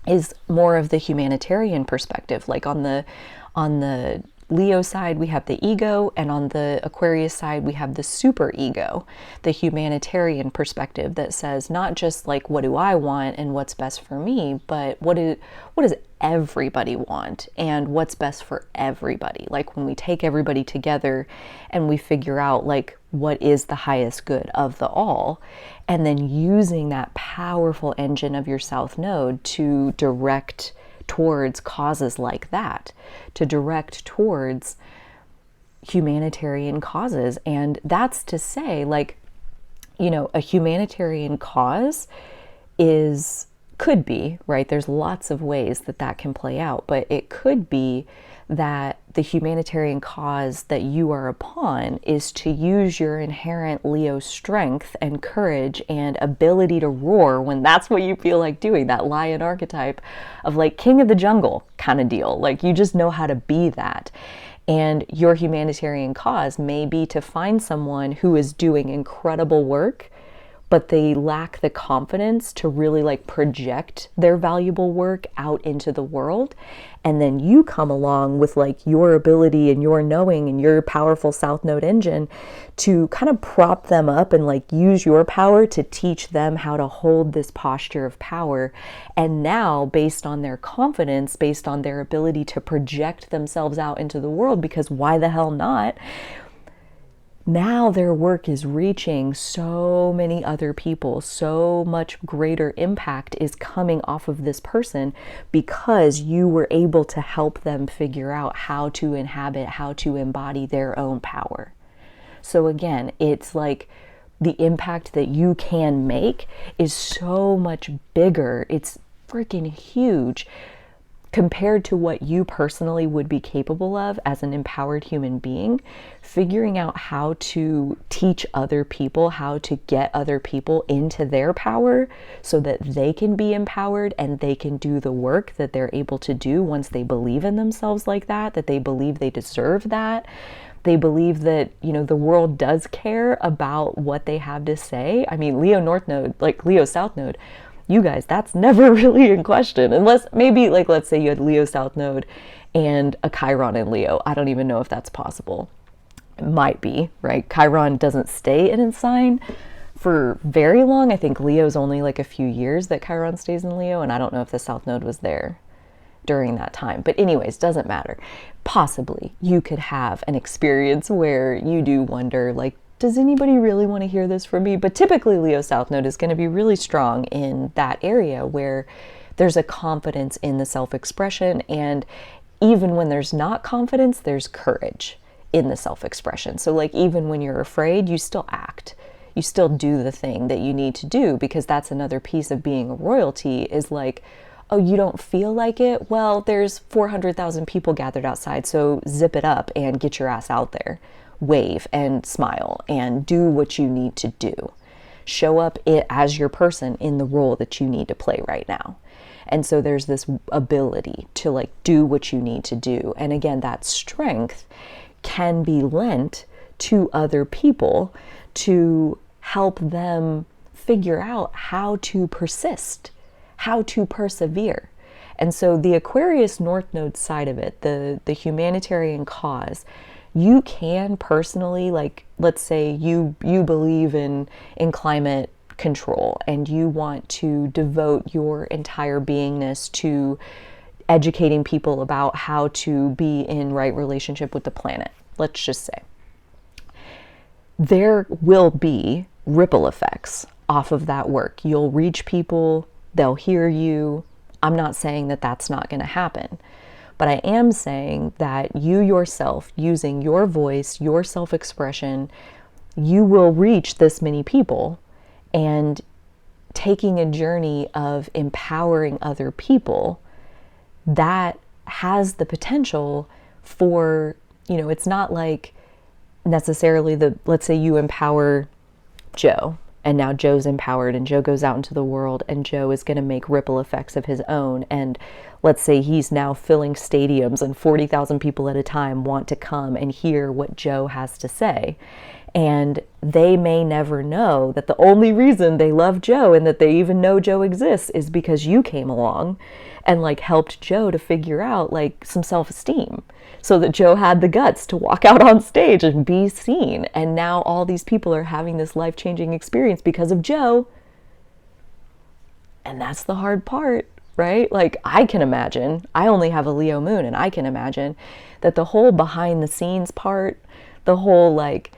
is more of the humanitarian perspective. Like on the Leo side, we have the ego, and on the Aquarius side, we have the super ego, the humanitarian perspective that says not just like, what do I want and what's best for me, but what does everybody want and what's best for everybody? Like when we take everybody together and we figure out like what is the highest good of the all, and then using that powerful engine of your South Node to direct towards causes like that, to direct towards humanitarian causes. And that's to say, like, you know, a humanitarian cause could be, right? There's lots of ways that that can play out, but it could be that the humanitarian cause that you are upon is to use your inherent Leo strength and courage and ability to roar when that's what you feel like doing, that lion archetype of like king of the jungle kind of deal. Like you just know how to be that. And your humanitarian cause may be to find someone who is doing incredible work, but they lack the confidence to really like project their valuable work out into the world. And then you come along with like your ability and your knowing and your powerful South Node engine to kind of prop them up and like use your power to teach them how to hold this posture of power. And now, based on their confidence, based on their ability to project themselves out into the world, because why the hell not? Now their work is reaching so many other people, so much greater impact is coming off of this person because you were able to help them figure out how to inhabit, how to embody their own power. So again, it's like the impact that you can make is so much bigger. It's freaking huge compared to what you personally would be capable of as an empowered human being. Figuring out how to teach other people, how to get other people into their power so that they can be empowered and they can do the work that they're able to do once they believe in themselves like that, that they believe they deserve that. They believe that, you know, the world does care about what they have to say. I mean, Leo North Node, like Leo South Node, you guys, that's never really in question. Unless maybe, like, let's say you had Leo South Node and a Chiron in Leo. I don't even know if that's possible. It might be, right? Chiron doesn't stay in its sign for very long. I think Leo's only like a few years that Chiron stays in Leo, and I don't know if the South Node was there during that time. But anyways, doesn't matter. Possibly you could have an experience where you do wonder, like, does anybody really want to hear this from me? But typically Leo South Node is going to be really strong in that area where there's a confidence in the self-expression. And even when there's not confidence, there's courage in the self-expression. So like even when you're afraid, you still act. You still do the thing that you need to do, because that's another piece of being a royalty is like, oh, you don't feel like it? Well, there's 400,000 people gathered outside, so zip it up and get your ass out there. Wave and smile and do what you need to do. Show up as your person in the role that you need to play right now. And so there's this ability to like do what you need to do. And again, that strength can be lent to other people to help them figure out how to persist, how to persevere. And so the Aquarius North Node side of it, the humanitarian cause, you can personally, like, let's say you believe in climate control and you want to devote your entire beingness to educating people about how to be in right relationship with the planet. Let's just say there will be ripple effects off of that work. You'll reach people, they'll hear you. I'm not saying that that's not going to happen. But I am saying that you yourself, using your voice, your self-expression, you will reach this many people, and taking a journey of empowering other people, that has the potential for, you know, it's not like necessarily let's say you empower Joe And now Joe's empowered and Joe goes out into the world and Joe is going to make ripple effects of his own. And let's say he's now filling stadiums and 40,000 people at a time want to come and hear what Joe has to say. And they may never know that the only reason they love Joe and that they even know Joe exists is because you came along and like helped Joe to figure out like some self-esteem, so that Joe had the guts to walk out on stage and be seen. And now all these people are having this life-changing experience because of Joe. And that's the hard part, right? Like I can imagine, I only have a Leo moon, and I can imagine that the whole behind the scenes part, the whole like,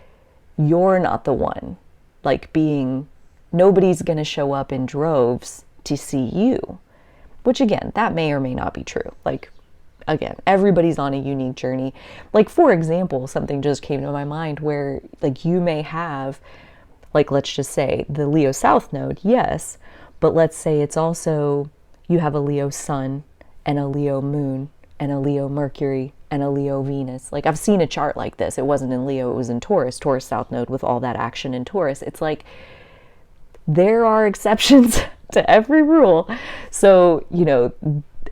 you're not the one, like being, nobody's going to show up in droves to see you, which again, that may or may not be true. Like, again, everybody's on a unique journey. Like, for example, something just came to my mind where like you may have, like, let's just say the Leo South Node, yes, but let's say it's also, you have a Leo Sun and a Leo Moon and a Leo Mercury and a Leo Venus. Like I've seen a chart like this. It wasn't in Leo, it was in Taurus South Node with all that action in Taurus. It's like there are exceptions to every rule. So, you know,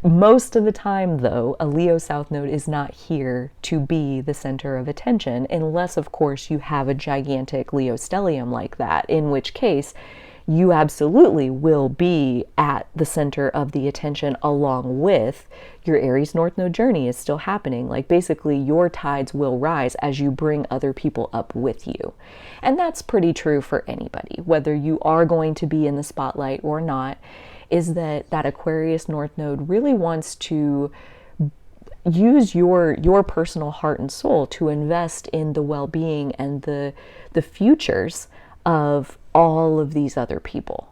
most of the time though, a Leo South Node is not here to be the center of attention, unless of course you have a gigantic Leo stellium like that, in which case you absolutely will be at the center of the attention, along with your Aries North Node journey is still happening. Like basically your tides will rise as you bring other people up with you. And that's pretty true for anybody, whether you are going to be in the spotlight or not, is that Aquarius North Node really wants to use your personal heart and soul to invest in the well-being and the futures of all of these other people,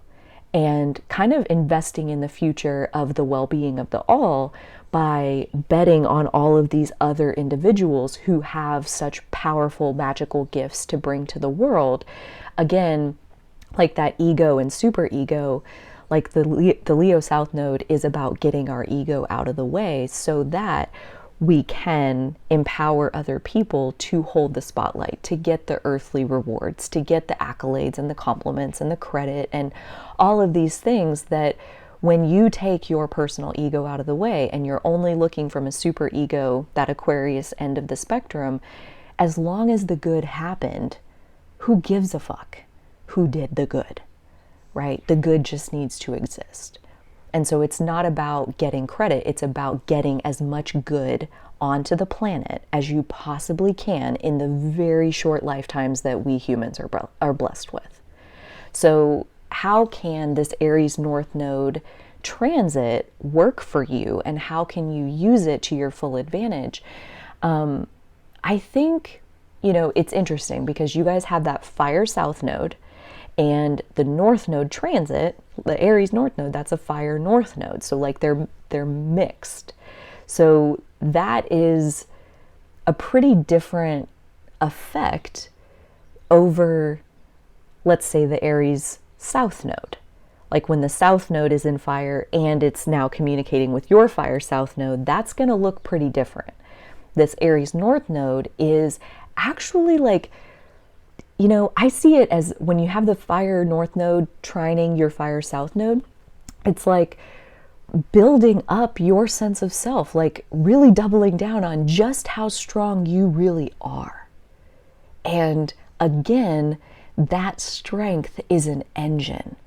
and kind of investing in the future of the well-being of the all by betting on all of these other individuals who have such powerful magical gifts to bring to the world. Again, like that ego and super ego, like the Leo South Node is about getting our ego out of the way so that we can empower other people to hold the spotlight, to get the earthly rewards, to get the accolades and the compliments and the credit and all of these things that when you take your personal ego out of the way and you're only looking from a super ego, that Aquarius end of the spectrum, as long as the good happened, who gives a fuck who did the good, right? The good just needs to exist. And so it's not about getting credit, it's about getting as much good onto the planet as you possibly can in the very short lifetimes that we humans are blessed with. So how can this Aries North Node transit work for you, and how can you use it to your full advantage? I think, you know, it's interesting because you guys have that Fire South Node, and the North Node transit, the Aries North Node, that's a Fire North Node. So like they're mixed. So that is a pretty different effect over, let's say, the Aries South Node. Like when the South Node is in fire and it's now communicating with your Fire South Node, that's going to look pretty different. This Aries North Node is actually like, you know, I see it as when you have the Fire North Node trining your Fire South Node, it's like building up your sense of self, like really doubling down on just how strong you really are. And again, that strength is an engine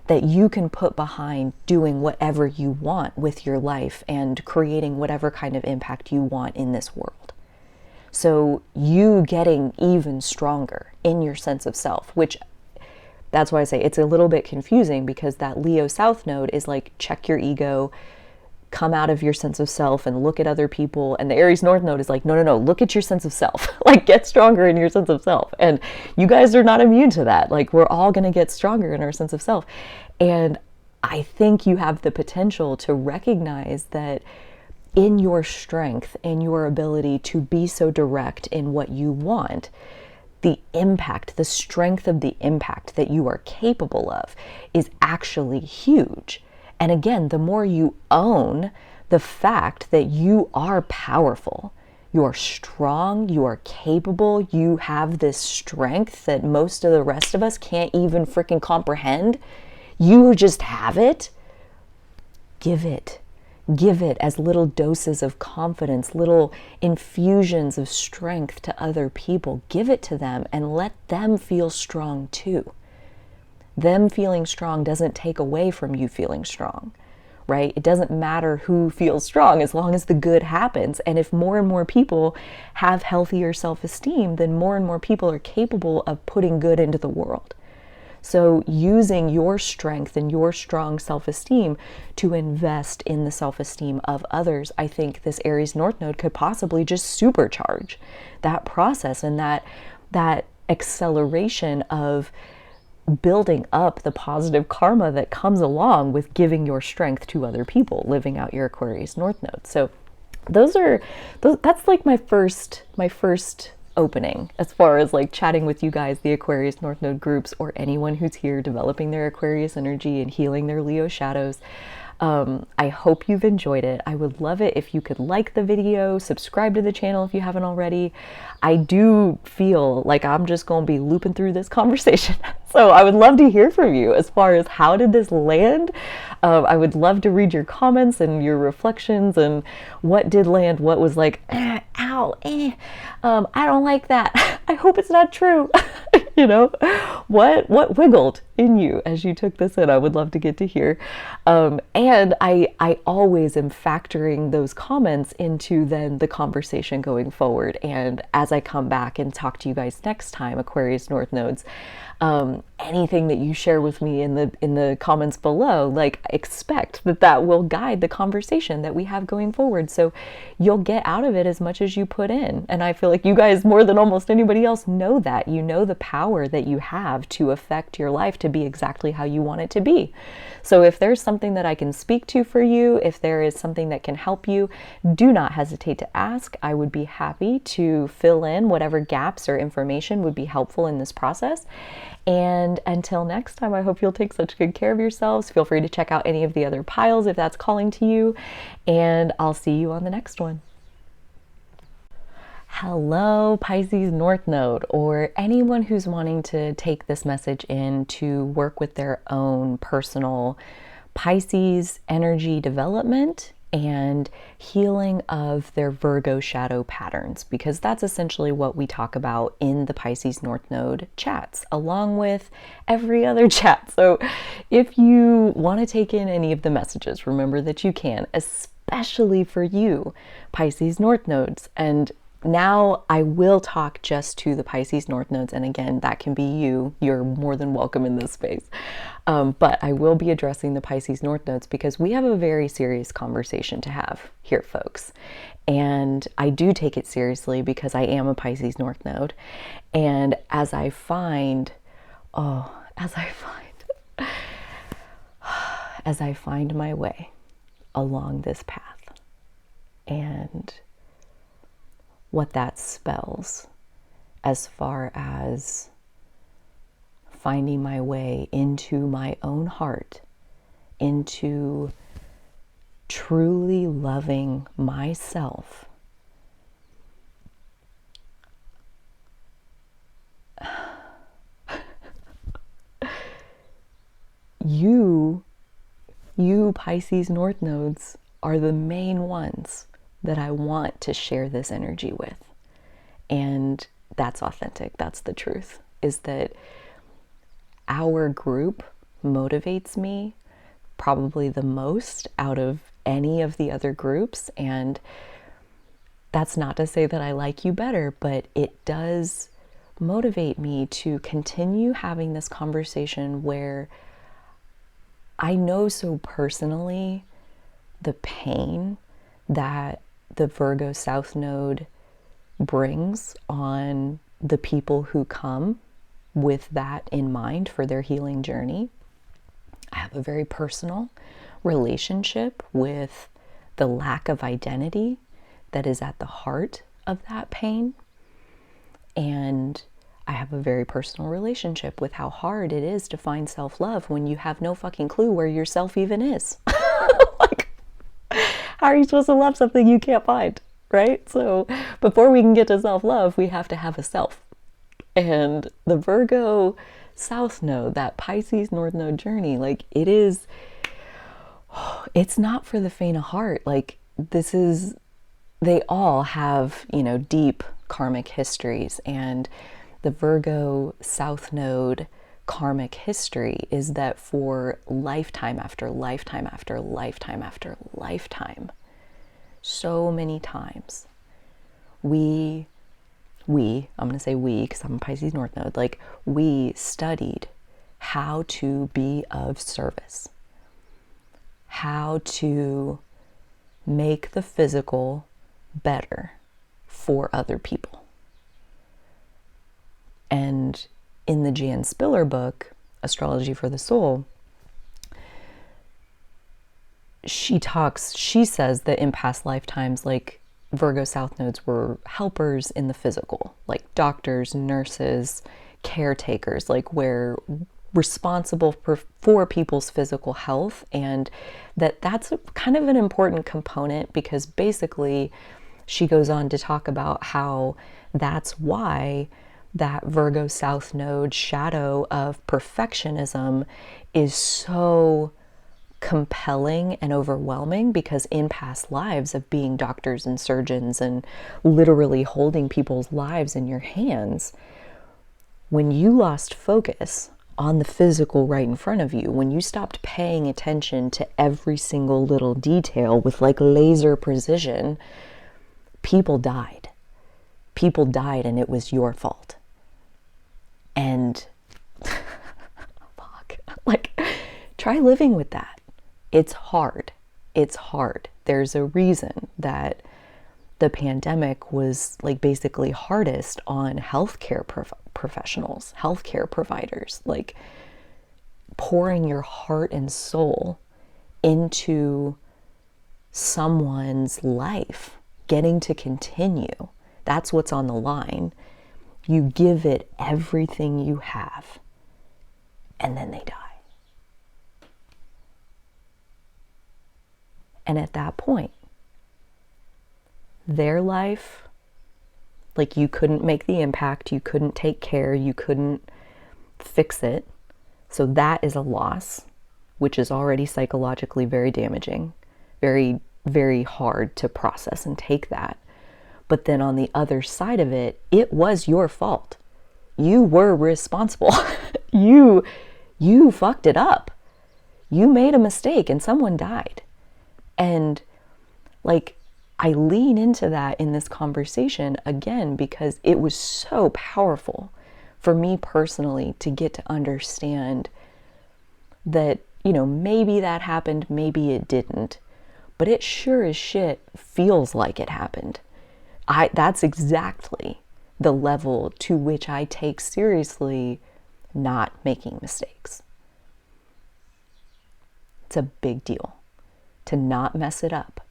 that you can put behind doing whatever you want with your life and creating whatever kind of impact you want in this world. So you getting even stronger in your sense of self, which that's why I say it's a little bit confusing, because that Leo South Node is like, check your ego, come out of your sense of self and look at other people. And the Aries North Node is like, no, look at your sense of self, like get stronger in your sense of self. And you guys are not immune to that. Like we're all going to get stronger in our sense of self. And I think you have the potential to recognize that in your strength and your ability to be so direct in what you want, the impact, the strength of the impact that you are capable of is actually huge. And again, the more you own the fact that you are powerful, You're strong, you are capable, you have this strength that most of the rest of us can't even freaking comprehend. You just have it. Give it. Give it as little doses of confidence, little infusions of strength to other people. Give it to them and let them feel strong too. Them feeling strong doesn't take away from you feeling strong, right? It doesn't matter who feels strong as long as the good happens. And if more and more people have healthier self-esteem, then more and more people are capable of putting good into the world. So using your strength and your strong self-esteem to invest in the self-esteem of others, I think this Aries North Node could possibly just supercharge that process and that acceleration of building up the positive karma that comes along with giving your strength to other people, living out your Aquarius North Node. So that's like my first opening as far as like chatting with you guys, the Aquarius North Node groups, or anyone who's here developing their Aquarius energy and healing their Leo shadows. I hope you've enjoyed it. I would love it if you could like the video, subscribe to the channel if you haven't already. I do feel like I'm just going to be looping through this conversation. So I would love to hear from you as far as how did this land? I would love to read your comments and your reflections and what did land, what was like, ow, I don't like that. I hope it's not true. You know, what wiggled in you as you took this in? I would love to get to hear. And I always am factoring those comments into then the conversation going forward. And as I come back and talk to you guys next time, Aquarius North Nodes, anything that you share with me in the comments below, like, expect that will guide the conversation that we have going forward. So you'll get out of it as much as you put in. And I feel like you guys, more than almost anybody else, know that. You know the power that you have to affect your life to be exactly how you want it to be. So if there's something that I can speak to for you, if there is something that can help you, do not hesitate to ask. I would be happy to fill in whatever gaps or information would be helpful in this process. And until next time, I hope you'll take such good care of yourselves. Feel free to check out any of the other piles if that's calling to you, and I'll see you on the next one. Hello, Pisces North Node, or anyone who's wanting to take this message in to work with their own personal Pisces energy development and healing of their Virgo shadow patterns, because that's essentially what we talk about in the Pisces North Node chats, along with every other chat. So if you want to take in any of the messages, remember that you can, especially for you, Pisces North Nodes. And now I will talk just to the Pisces North Nodes, and again, that can be you. You're more than welcome in this space. But I will be addressing the Pisces North Nodes because we have a very serious conversation to have here, folks. And I do take it seriously because I am a Pisces North Node. And as I find my way along this path and what that spells as far as finding my way into my own heart, into truly loving myself, you Pisces North Nodes are the main ones that I want to share this energy with. And that's authentic. That's the truth, is that our group motivates me probably the most out of any of the other groups. And that's not to say that I like you better, but it does motivate me to continue having this conversation where I know so personally the pain that the Virgo South Node brings on the people who come with that in mind for their healing journey. I have a very personal relationship with the lack of identity that is at the heart of that pain. And I have a very personal relationship with how hard it is to find self-love when you have no fucking clue where yourself even is. Like, how are you supposed to love something you can't find, right? So before we can get to self-love, we have to have a self. And the Virgo South Node, that Pisces North Node journey, like it's not for the faint of heart. Like they all have, deep karmic histories, and the Virgo South Node karmic history is that for lifetime after lifetime after lifetime after lifetime, so many times, I'm going to say we, because I'm a Pisces North Node, like we studied how to be of service, how to make the physical better for other people. And in the Jan Spiller book, Astrology for the Soul, she says that in past lifetimes, like Virgo South Nodes were helpers in the physical, like doctors, nurses, caretakers, like we're responsible for people's physical health, and that's kind of an important component, because basically she goes on to talk about how that's why that Virgo South Node shadow of perfectionism is so compelling and overwhelming, because in past lives of being doctors and surgeons and literally holding people's lives in your hands, when you lost focus on the physical right in front of you, when you stopped paying attention to every single little detail with like laser precision, people died. People died, and it was your fault. And fuck, like, try living with that. It's hard. It's hard. There's a reason that the pandemic was like basically hardest on healthcare professionals, healthcare providers, like pouring your heart and soul into someone's life, getting to continue. That's what's on the line. You give it everything you have, and then they die. And at that point, their life, like you couldn't make the impact, you couldn't take care, you couldn't fix it. So that is a loss, which is already psychologically very damaging, very, very hard to process and take that. But then on the other side of it, it was your fault. You were responsible. You fucked it up. You made a mistake and someone died. And like, I lean into that in this conversation again, because it was so powerful for me personally to get to understand that, maybe that happened, maybe it didn't, but it sure as shit feels like it happened. That's exactly the level to which I take seriously not making mistakes. It's a big deal to not mess it up.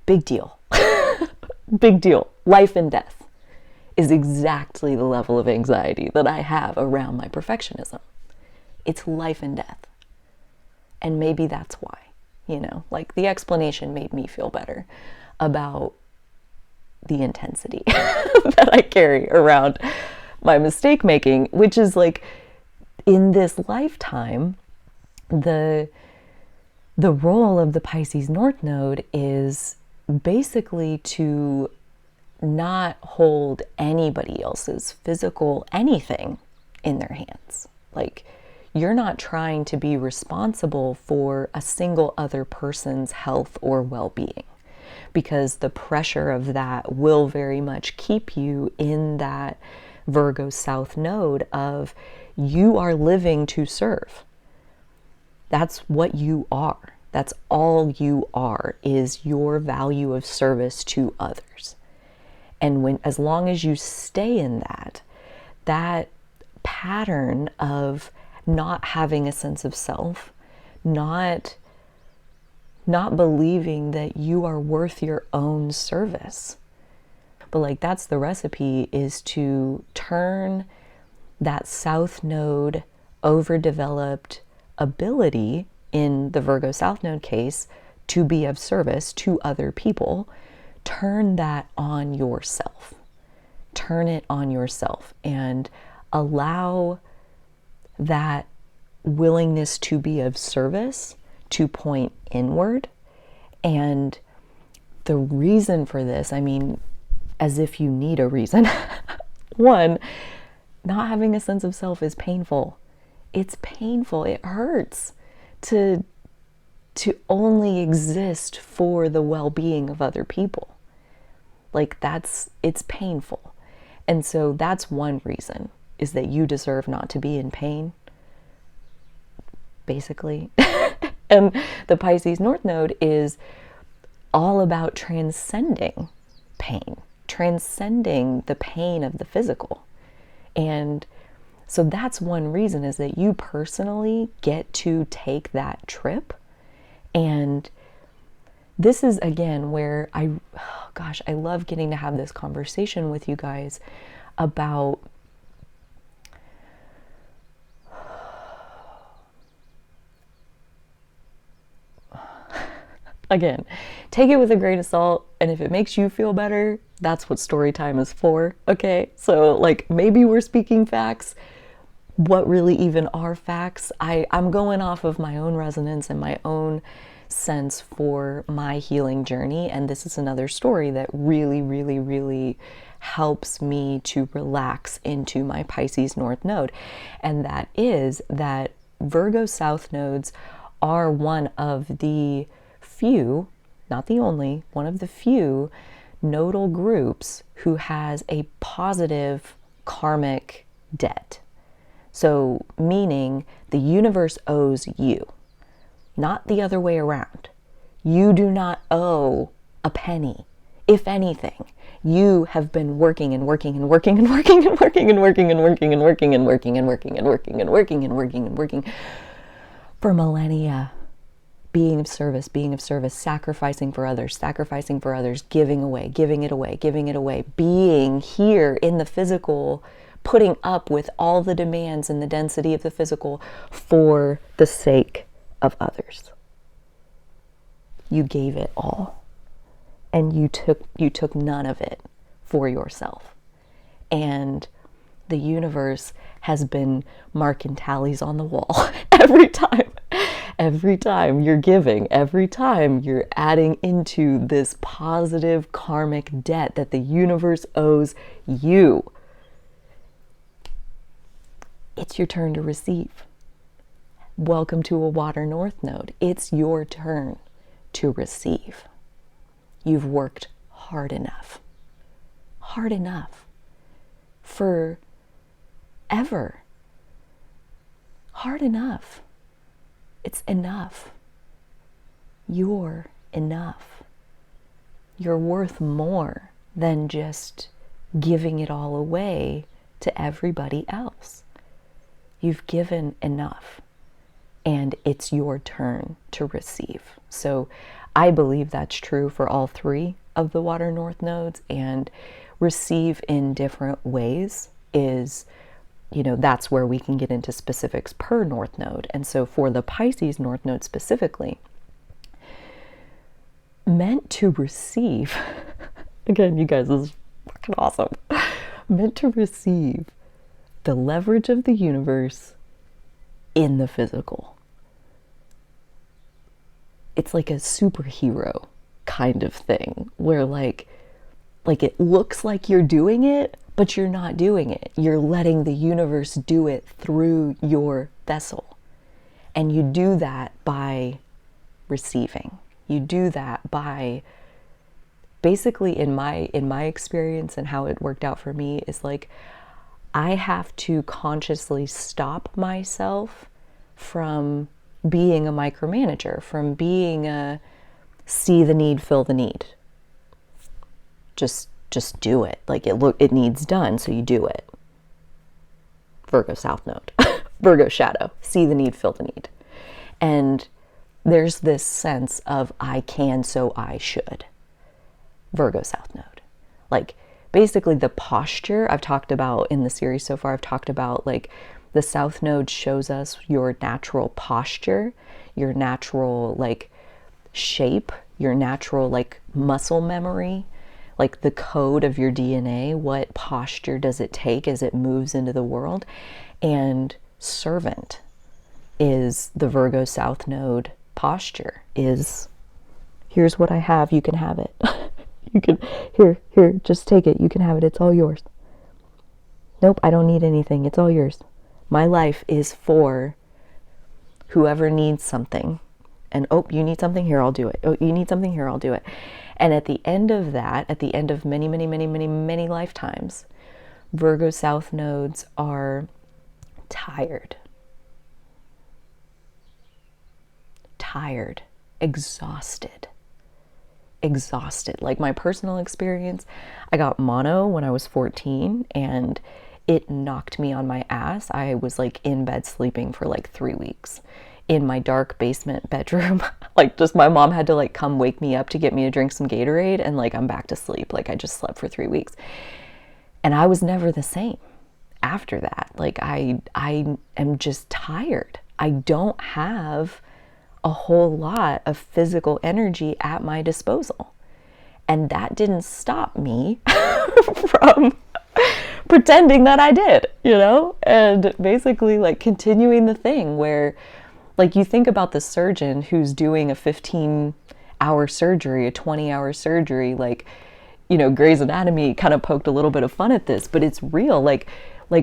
Big deal. Big deal. Life and death is exactly the level of anxiety that I have around my perfectionism. It's life and death. And maybe that's why, like the explanation made me feel better about the intensity that I carry around my mistake making, which is like, in this lifetime, the role of the Pisces North Node is basically to not hold anybody else's physical anything in their hands. Like, you're not trying to be responsible for a single other person's health or well-being, because the pressure of that will very much keep you in that Virgo South Node of you are living to serve. That's what you are. That's all you are, is your value of service to others. And as long as you stay in that pattern of not having a sense of self, not believing that you are worth your own service. But like, that's the recipe, is to turn that South Node overdeveloped ability in the Virgo South Node case to be of service to other people, turn that on yourself. Turn it on yourself and allow that willingness to be of service to point inward. And the reason for this, I mean, as if you need a reason. One, not having a sense of self is painful. It's painful. It hurts to only exist for the well-being of other people. Like it's painful. And so that's one reason, is that you deserve not to be in pain, basically. And the Pisces North Node is all about transcending pain, transcending the pain of the physical. And so that's one reason, is that you personally get to take that trip. And this is, again, where I love getting to have this conversation with you guys about again, take it with a grain of salt, and if it makes you feel better, that's what story time is for, okay? So, like, maybe we're speaking facts. What really even are facts? I'm going off of my own resonance and my own sense for my healing journey, and this is another story that really, really, really helps me to relax into my Pisces North Node, and that is that Virgo South Nodes are one of the few, not the only, one of the few nodal groups who has a positive karmic debt. So, meaning the universe owes you, not the other way around. You do not owe a penny. If anything, you have been working and working and working and working and working and working and working and working and working and working and working and working and working and working for millennia. Being of service, sacrificing for others, giving away, giving it away, being here in the physical, putting up with all the demands and the density of the physical for the sake of others. You gave it all, and you took none of it for yourself. And the universe has been marking tallies on the wall every time you're giving, every time you're adding into this positive karmic debt that the universe owes you. It's your turn to receive. Welcome to a Water North Node. It's your turn to receive. You've worked hard enough for ever. Hard enough. It's enough. You're enough. You're worth more than just giving it all away to everybody else. You've given enough, and it's your turn to receive. So I believe that's true for all three of the Water North Nodes, and receive in different ways is, that's where we can get into specifics per North Node. And so for the Pisces North Node specifically, meant to receive, again, you guys, this is fucking awesome, meant to receive the leverage of the universe in the physical. It's like a superhero kind of thing, where like it looks like you're doing it, but you're not doing it. You're letting the universe do it through your vessel. And you do that by receiving. You do that by, basically in my experience and how it worked out for me, is like, I have to consciously stop myself from being a micromanager, from being a see the need, fill the need. Just do it. Like it needs done, so you do it. Virgo South Node, Virgo shadow, see the need, fill the need. And there's this sense of I can, so I should. Virgo South Node. Like basically the posture I've talked about in the series so far, I've talked about like the South Node shows us your natural posture, your natural like shape, your natural like muscle memory, like the code of your DNA. What posture does it take as it moves into the world? And servant is the Virgo South Node posture, is here's what I have, you can have it. You can, here, just take it, you can have it, it's all yours. Nope, I don't need anything, it's all yours. My life is for whoever needs something. And oh, you need something? Here, I'll do it. Oh, you need something? Here, I'll do it. And at the end of that, at the end of many, many, many, many, many lifetimes, Virgo South Nodes are tired, exhausted. Like my personal experience, I got mono when I was 14 and it knocked me on my ass. I was like in bed sleeping for like 3 weeks in my dark basement bedroom. Like just my mom had to like come wake me up to get me to drink some Gatorade, and like I'm back to sleep. Like I just slept for 3 weeks. And I was never the same after that. Like I am just tired. I don't have a whole lot of physical energy at my disposal. And that didn't stop me from pretending that I did, you know? And basically like continuing the thing where like you think about the surgeon who's doing a 15-hour surgery, a 20-hour surgery, like, you know, Grey's Anatomy kind of poked a little bit of fun at this, but it's real. Like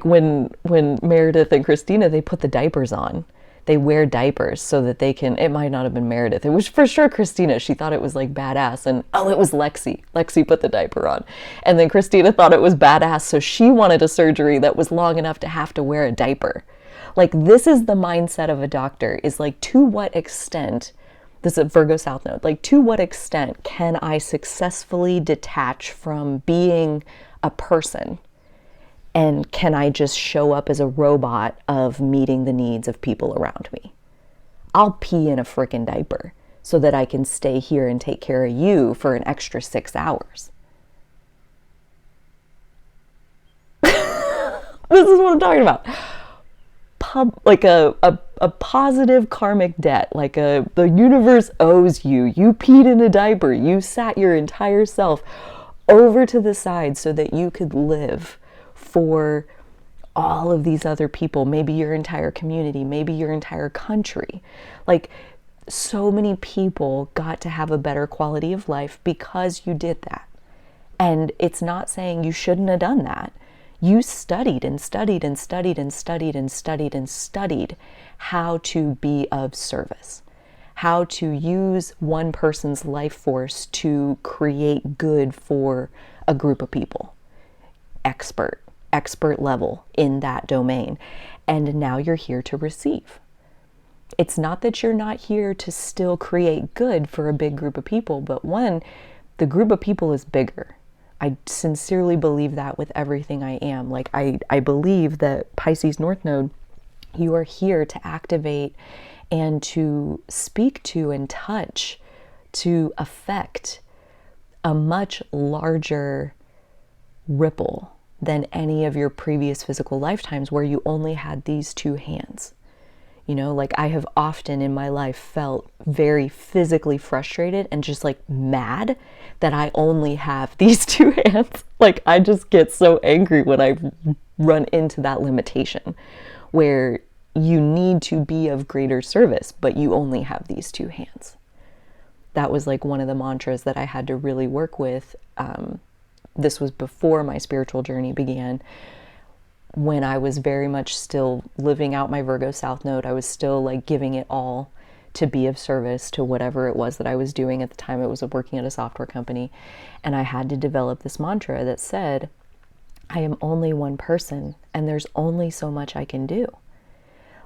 when Meredith and Christina, they put the diapers on. They wear diapers so that they can, it might not have been Meredith. It was for sure Christina. She thought it was like badass. And oh, it was Lexi. Lexi put the diaper on. And then Christina thought it was badass. So she wanted a surgery that was long enough to have to wear a diaper. Like this is the mindset of a doctor, is like, to what extent, this is a Virgo South Node, like to what extent can I successfully detach from being a person? And can I just show up as a robot of meeting the needs of people around me? I'll pee in a frickin' diaper so that I can stay here and take care of you for an extra 6 hours. This is what I'm talking about. Like a positive karmic debt, like the universe owes you. You peed in a diaper. You sat your entire self over to the side so that you could live for all of these other people, maybe your entire community, maybe your entire country. Like so many people got to have a better quality of life because you did that. And it's not saying you shouldn't have done that. You studied and studied and studied and studied and studied and studied how to be of service, how to use one person's life force to create good for a group of people. Expert level in that domain. And now you're here to receive. It's not that you're not here to still create good for a big group of people, but one, the group of people is bigger. I sincerely believe that with everything I am. Like I believe that Pisces North Node, you are here to activate and to speak to and touch, to affect a much larger ripple than any of your previous physical lifetimes where you only had these two hands. You know, like I have often in my life felt very physically frustrated and just like mad that I only have these two hands. Like I just get so angry when I run into that limitation where you need to be of greater service, but you only have these two hands. That was like one of the mantras that I had to really work with. This was before my spiritual journey began, when I was very much still living out my Virgo South Node. I was still like giving it all to be of service to whatever it was that I was doing at the time. It was working at a software company. And I had to develop this mantra that said, I am only one person and there's only so much I can do.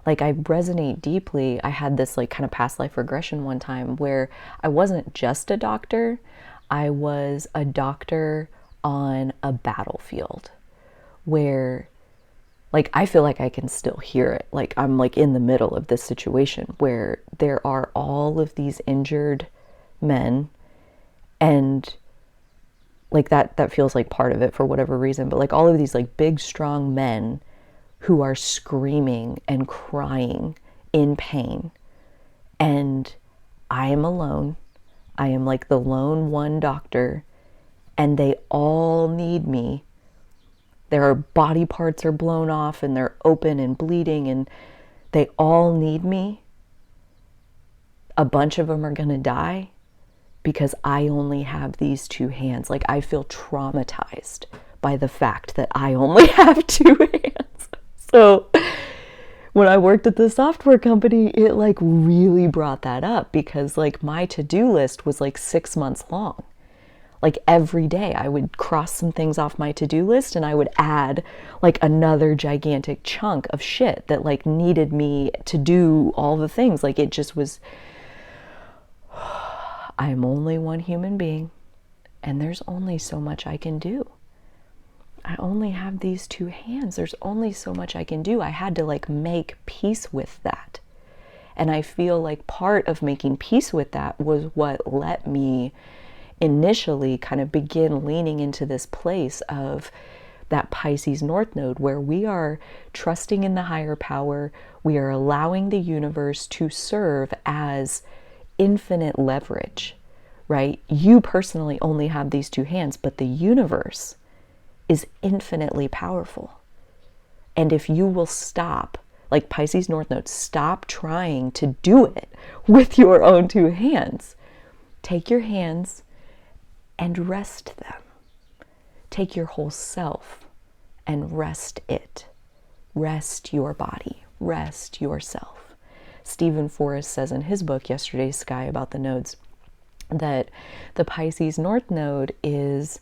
Like I resonate deeply. I had this like kind of past life regression one time where I wasn't just a doctor. I was a doctor on a battlefield where like I feel like I can still hear it. Like I'm like in the middle of this situation where there are all of these injured men, and like that feels like part of it for whatever reason, but like all of these like big strong men who are screaming and crying in pain, and I am alone I am like the lone one doctor, and they all need me. Their body parts are blown off and they're open and bleeding, and they all need me. A bunch of them are going to die because I only have these two hands. Like, I feel traumatized by the fact that I only have two hands. So when I worked at the software company, it like really brought that up, because like my to-do list was like 6 months long. Like every day I would cross some things off my to-do list and I would add like another gigantic chunk of shit that like needed me to do all the things. Like it just was, I'm only one human being and there's only so much I can do. I only have these two hands. There's only so much I can do. I had to like make peace with that. And I feel like part of making peace with that was what let me initially kind of begin leaning into this place of that Pisces North Node, where we are trusting in the higher power. We are allowing the universe to serve as infinite leverage, right? You personally only have these two hands, but the universe is infinitely powerful. And if you will stop, like Pisces North Node, stop trying to do it with your own two hands. Take your hands and rest them. Take your whole self and rest it. Rest your body. Rest yourself. Stephen Forrest says in his book, Yesterday's Sky, about the nodes, that the Pisces North Node is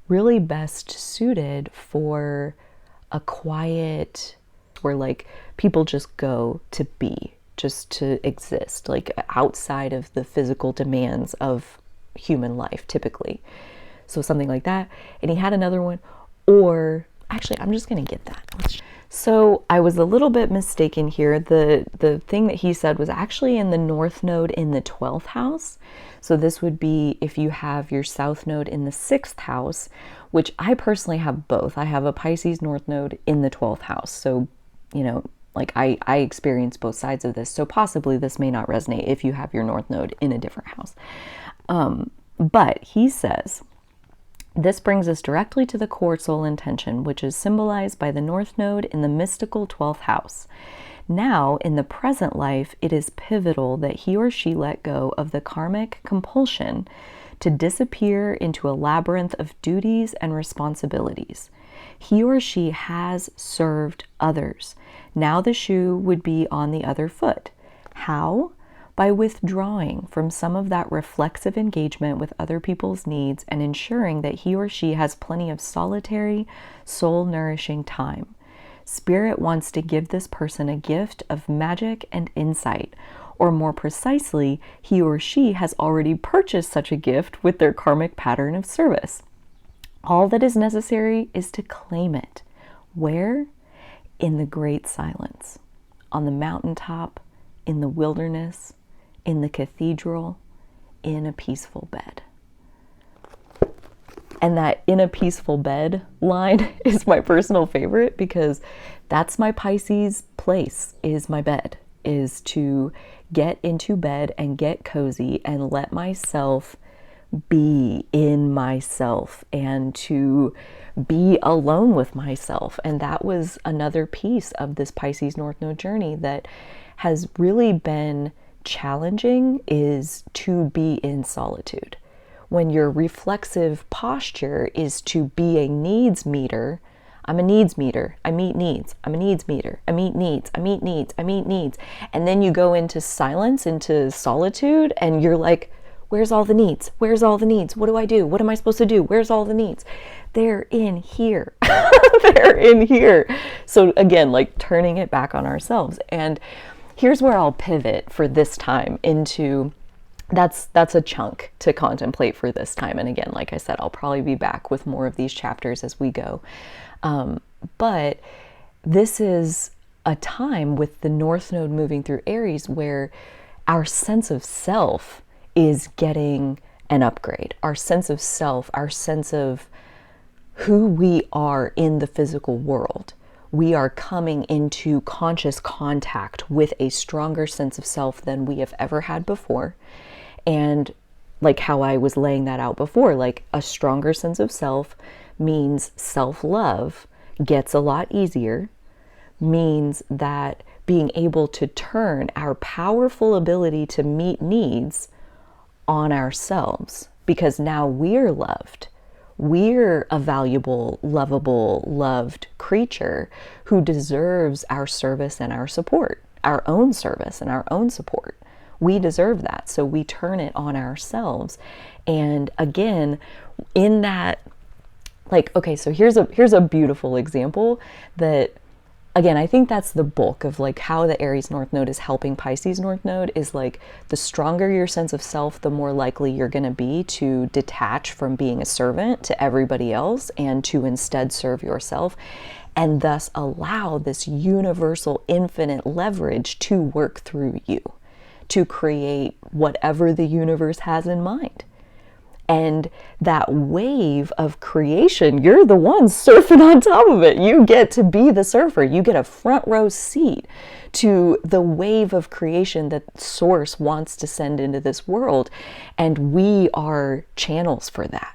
really best suited for a quiet, where like people just go to be, just to exist, like outside of the physical demands of human life typically. So something like that. And he had another one, or actually I'm just gonna get that. So I was a little bit mistaken here. The thing that he said was actually in the North Node in the 12th house. So this would be if you have your South Node in the 6th house, which I personally have both. I have a Pisces North Node in the 12th house. So, you know, like I experience both sides of this. So possibly this may not resonate if you have your North Node in a different house. But he says, this brings us directly to the core soul intention, which is symbolized by the North Node in the mystical 12th house. Now, in the present life, it is pivotal that he or she let go of the karmic compulsion to disappear into a labyrinth of duties and responsibilities. He or she has served others. Now the shoe would be on the other foot. How? By withdrawing from some of that reflexive engagement with other people's needs and ensuring that he or she has plenty of solitary, soul-nourishing time. Spirit wants to give this person a gift of magic and insight, or more precisely, he or she has already purchased such a gift with their karmic pattern of service. All that is necessary is to claim it. Where? In the great silence, on the mountaintop, in the wilderness, in the cathedral, in a peaceful bed. And that "in a peaceful bed" line is my personal favorite, because that's my Pisces place, is my bed, is to get into bed and get cozy and let myself be in myself and to be alone with myself. And that was another piece of this Pisces North Node journey that has really been challenging, is to be in solitude. When your reflexive posture is to be a needs meter, I'm a needs meter, I meet needs, I'm a needs meter, I meet needs, I meet needs, I meet needs. And then you go into silence, into solitude, and you're like, where's all the needs? Where's all the needs? What do I do? What am I supposed to do? Where's all the needs? They're in here. They're in here. So again, like turning it back on ourselves. And here's where I'll pivot for this time into, that's a chunk to contemplate for this time. And again, like I said, I'll probably be back with more of these chapters as we go. But this is a time with the North Node moving through Aries where our sense of self is getting an upgrade. Our sense of self, our sense of who we are in the physical world. We are coming into conscious contact with a stronger sense of self than we have ever had before. And like how I was laying that out before, like a stronger sense of self means self-love gets a lot easier, means that being able to turn our powerful ability to meet needs on ourselves, because now we're loved. We're a valuable, lovable, loved creature who deserves our service and our support, our own service and our own support. We deserve that. So we turn it on ourselves. And again, in that, like, okay, so here's a beautiful example that, again, I think that's the bulk of like how the Aries North Node is helping Pisces North Node is like the stronger your sense of self, the more likely you're going to be to detach from being a servant to everybody else and to instead serve yourself, and thus allow this universal infinite leverage to work through you to create whatever the universe has in mind. And that wave of creation, you're the one surfing on top of it. You get to be the surfer. You get a front row seat to the wave of creation that Source wants to send into this world. And we are channels for that.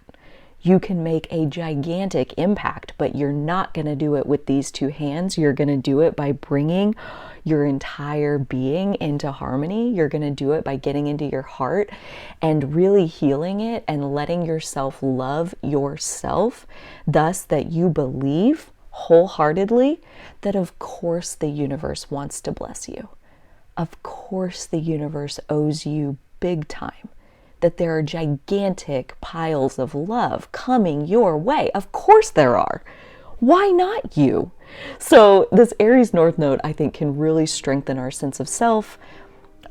You can make a gigantic impact, but you're not going to do it with these two hands. You're going to do it by bringing your entire being into harmony. You're going to do it by getting into your heart and really healing it and letting yourself love yourself, thus that you believe wholeheartedly that of course the universe wants to bless you. Of course the universe owes you big time. That there are gigantic piles of love coming your way. Of course there are. Why not you? So this Aries North Node, I think, can really strengthen our sense of self,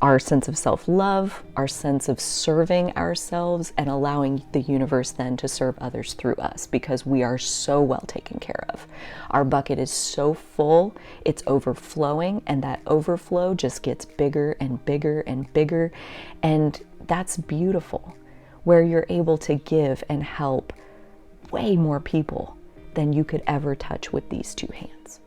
our sense of self-love, our sense of serving ourselves, and allowing the universe then to serve others through us, because we are so well taken care of. Our bucket is so full, it's overflowing, and that overflow just gets bigger and bigger and bigger. And that's beautiful, where you're able to give and help way more people than you could ever touch with these two hands.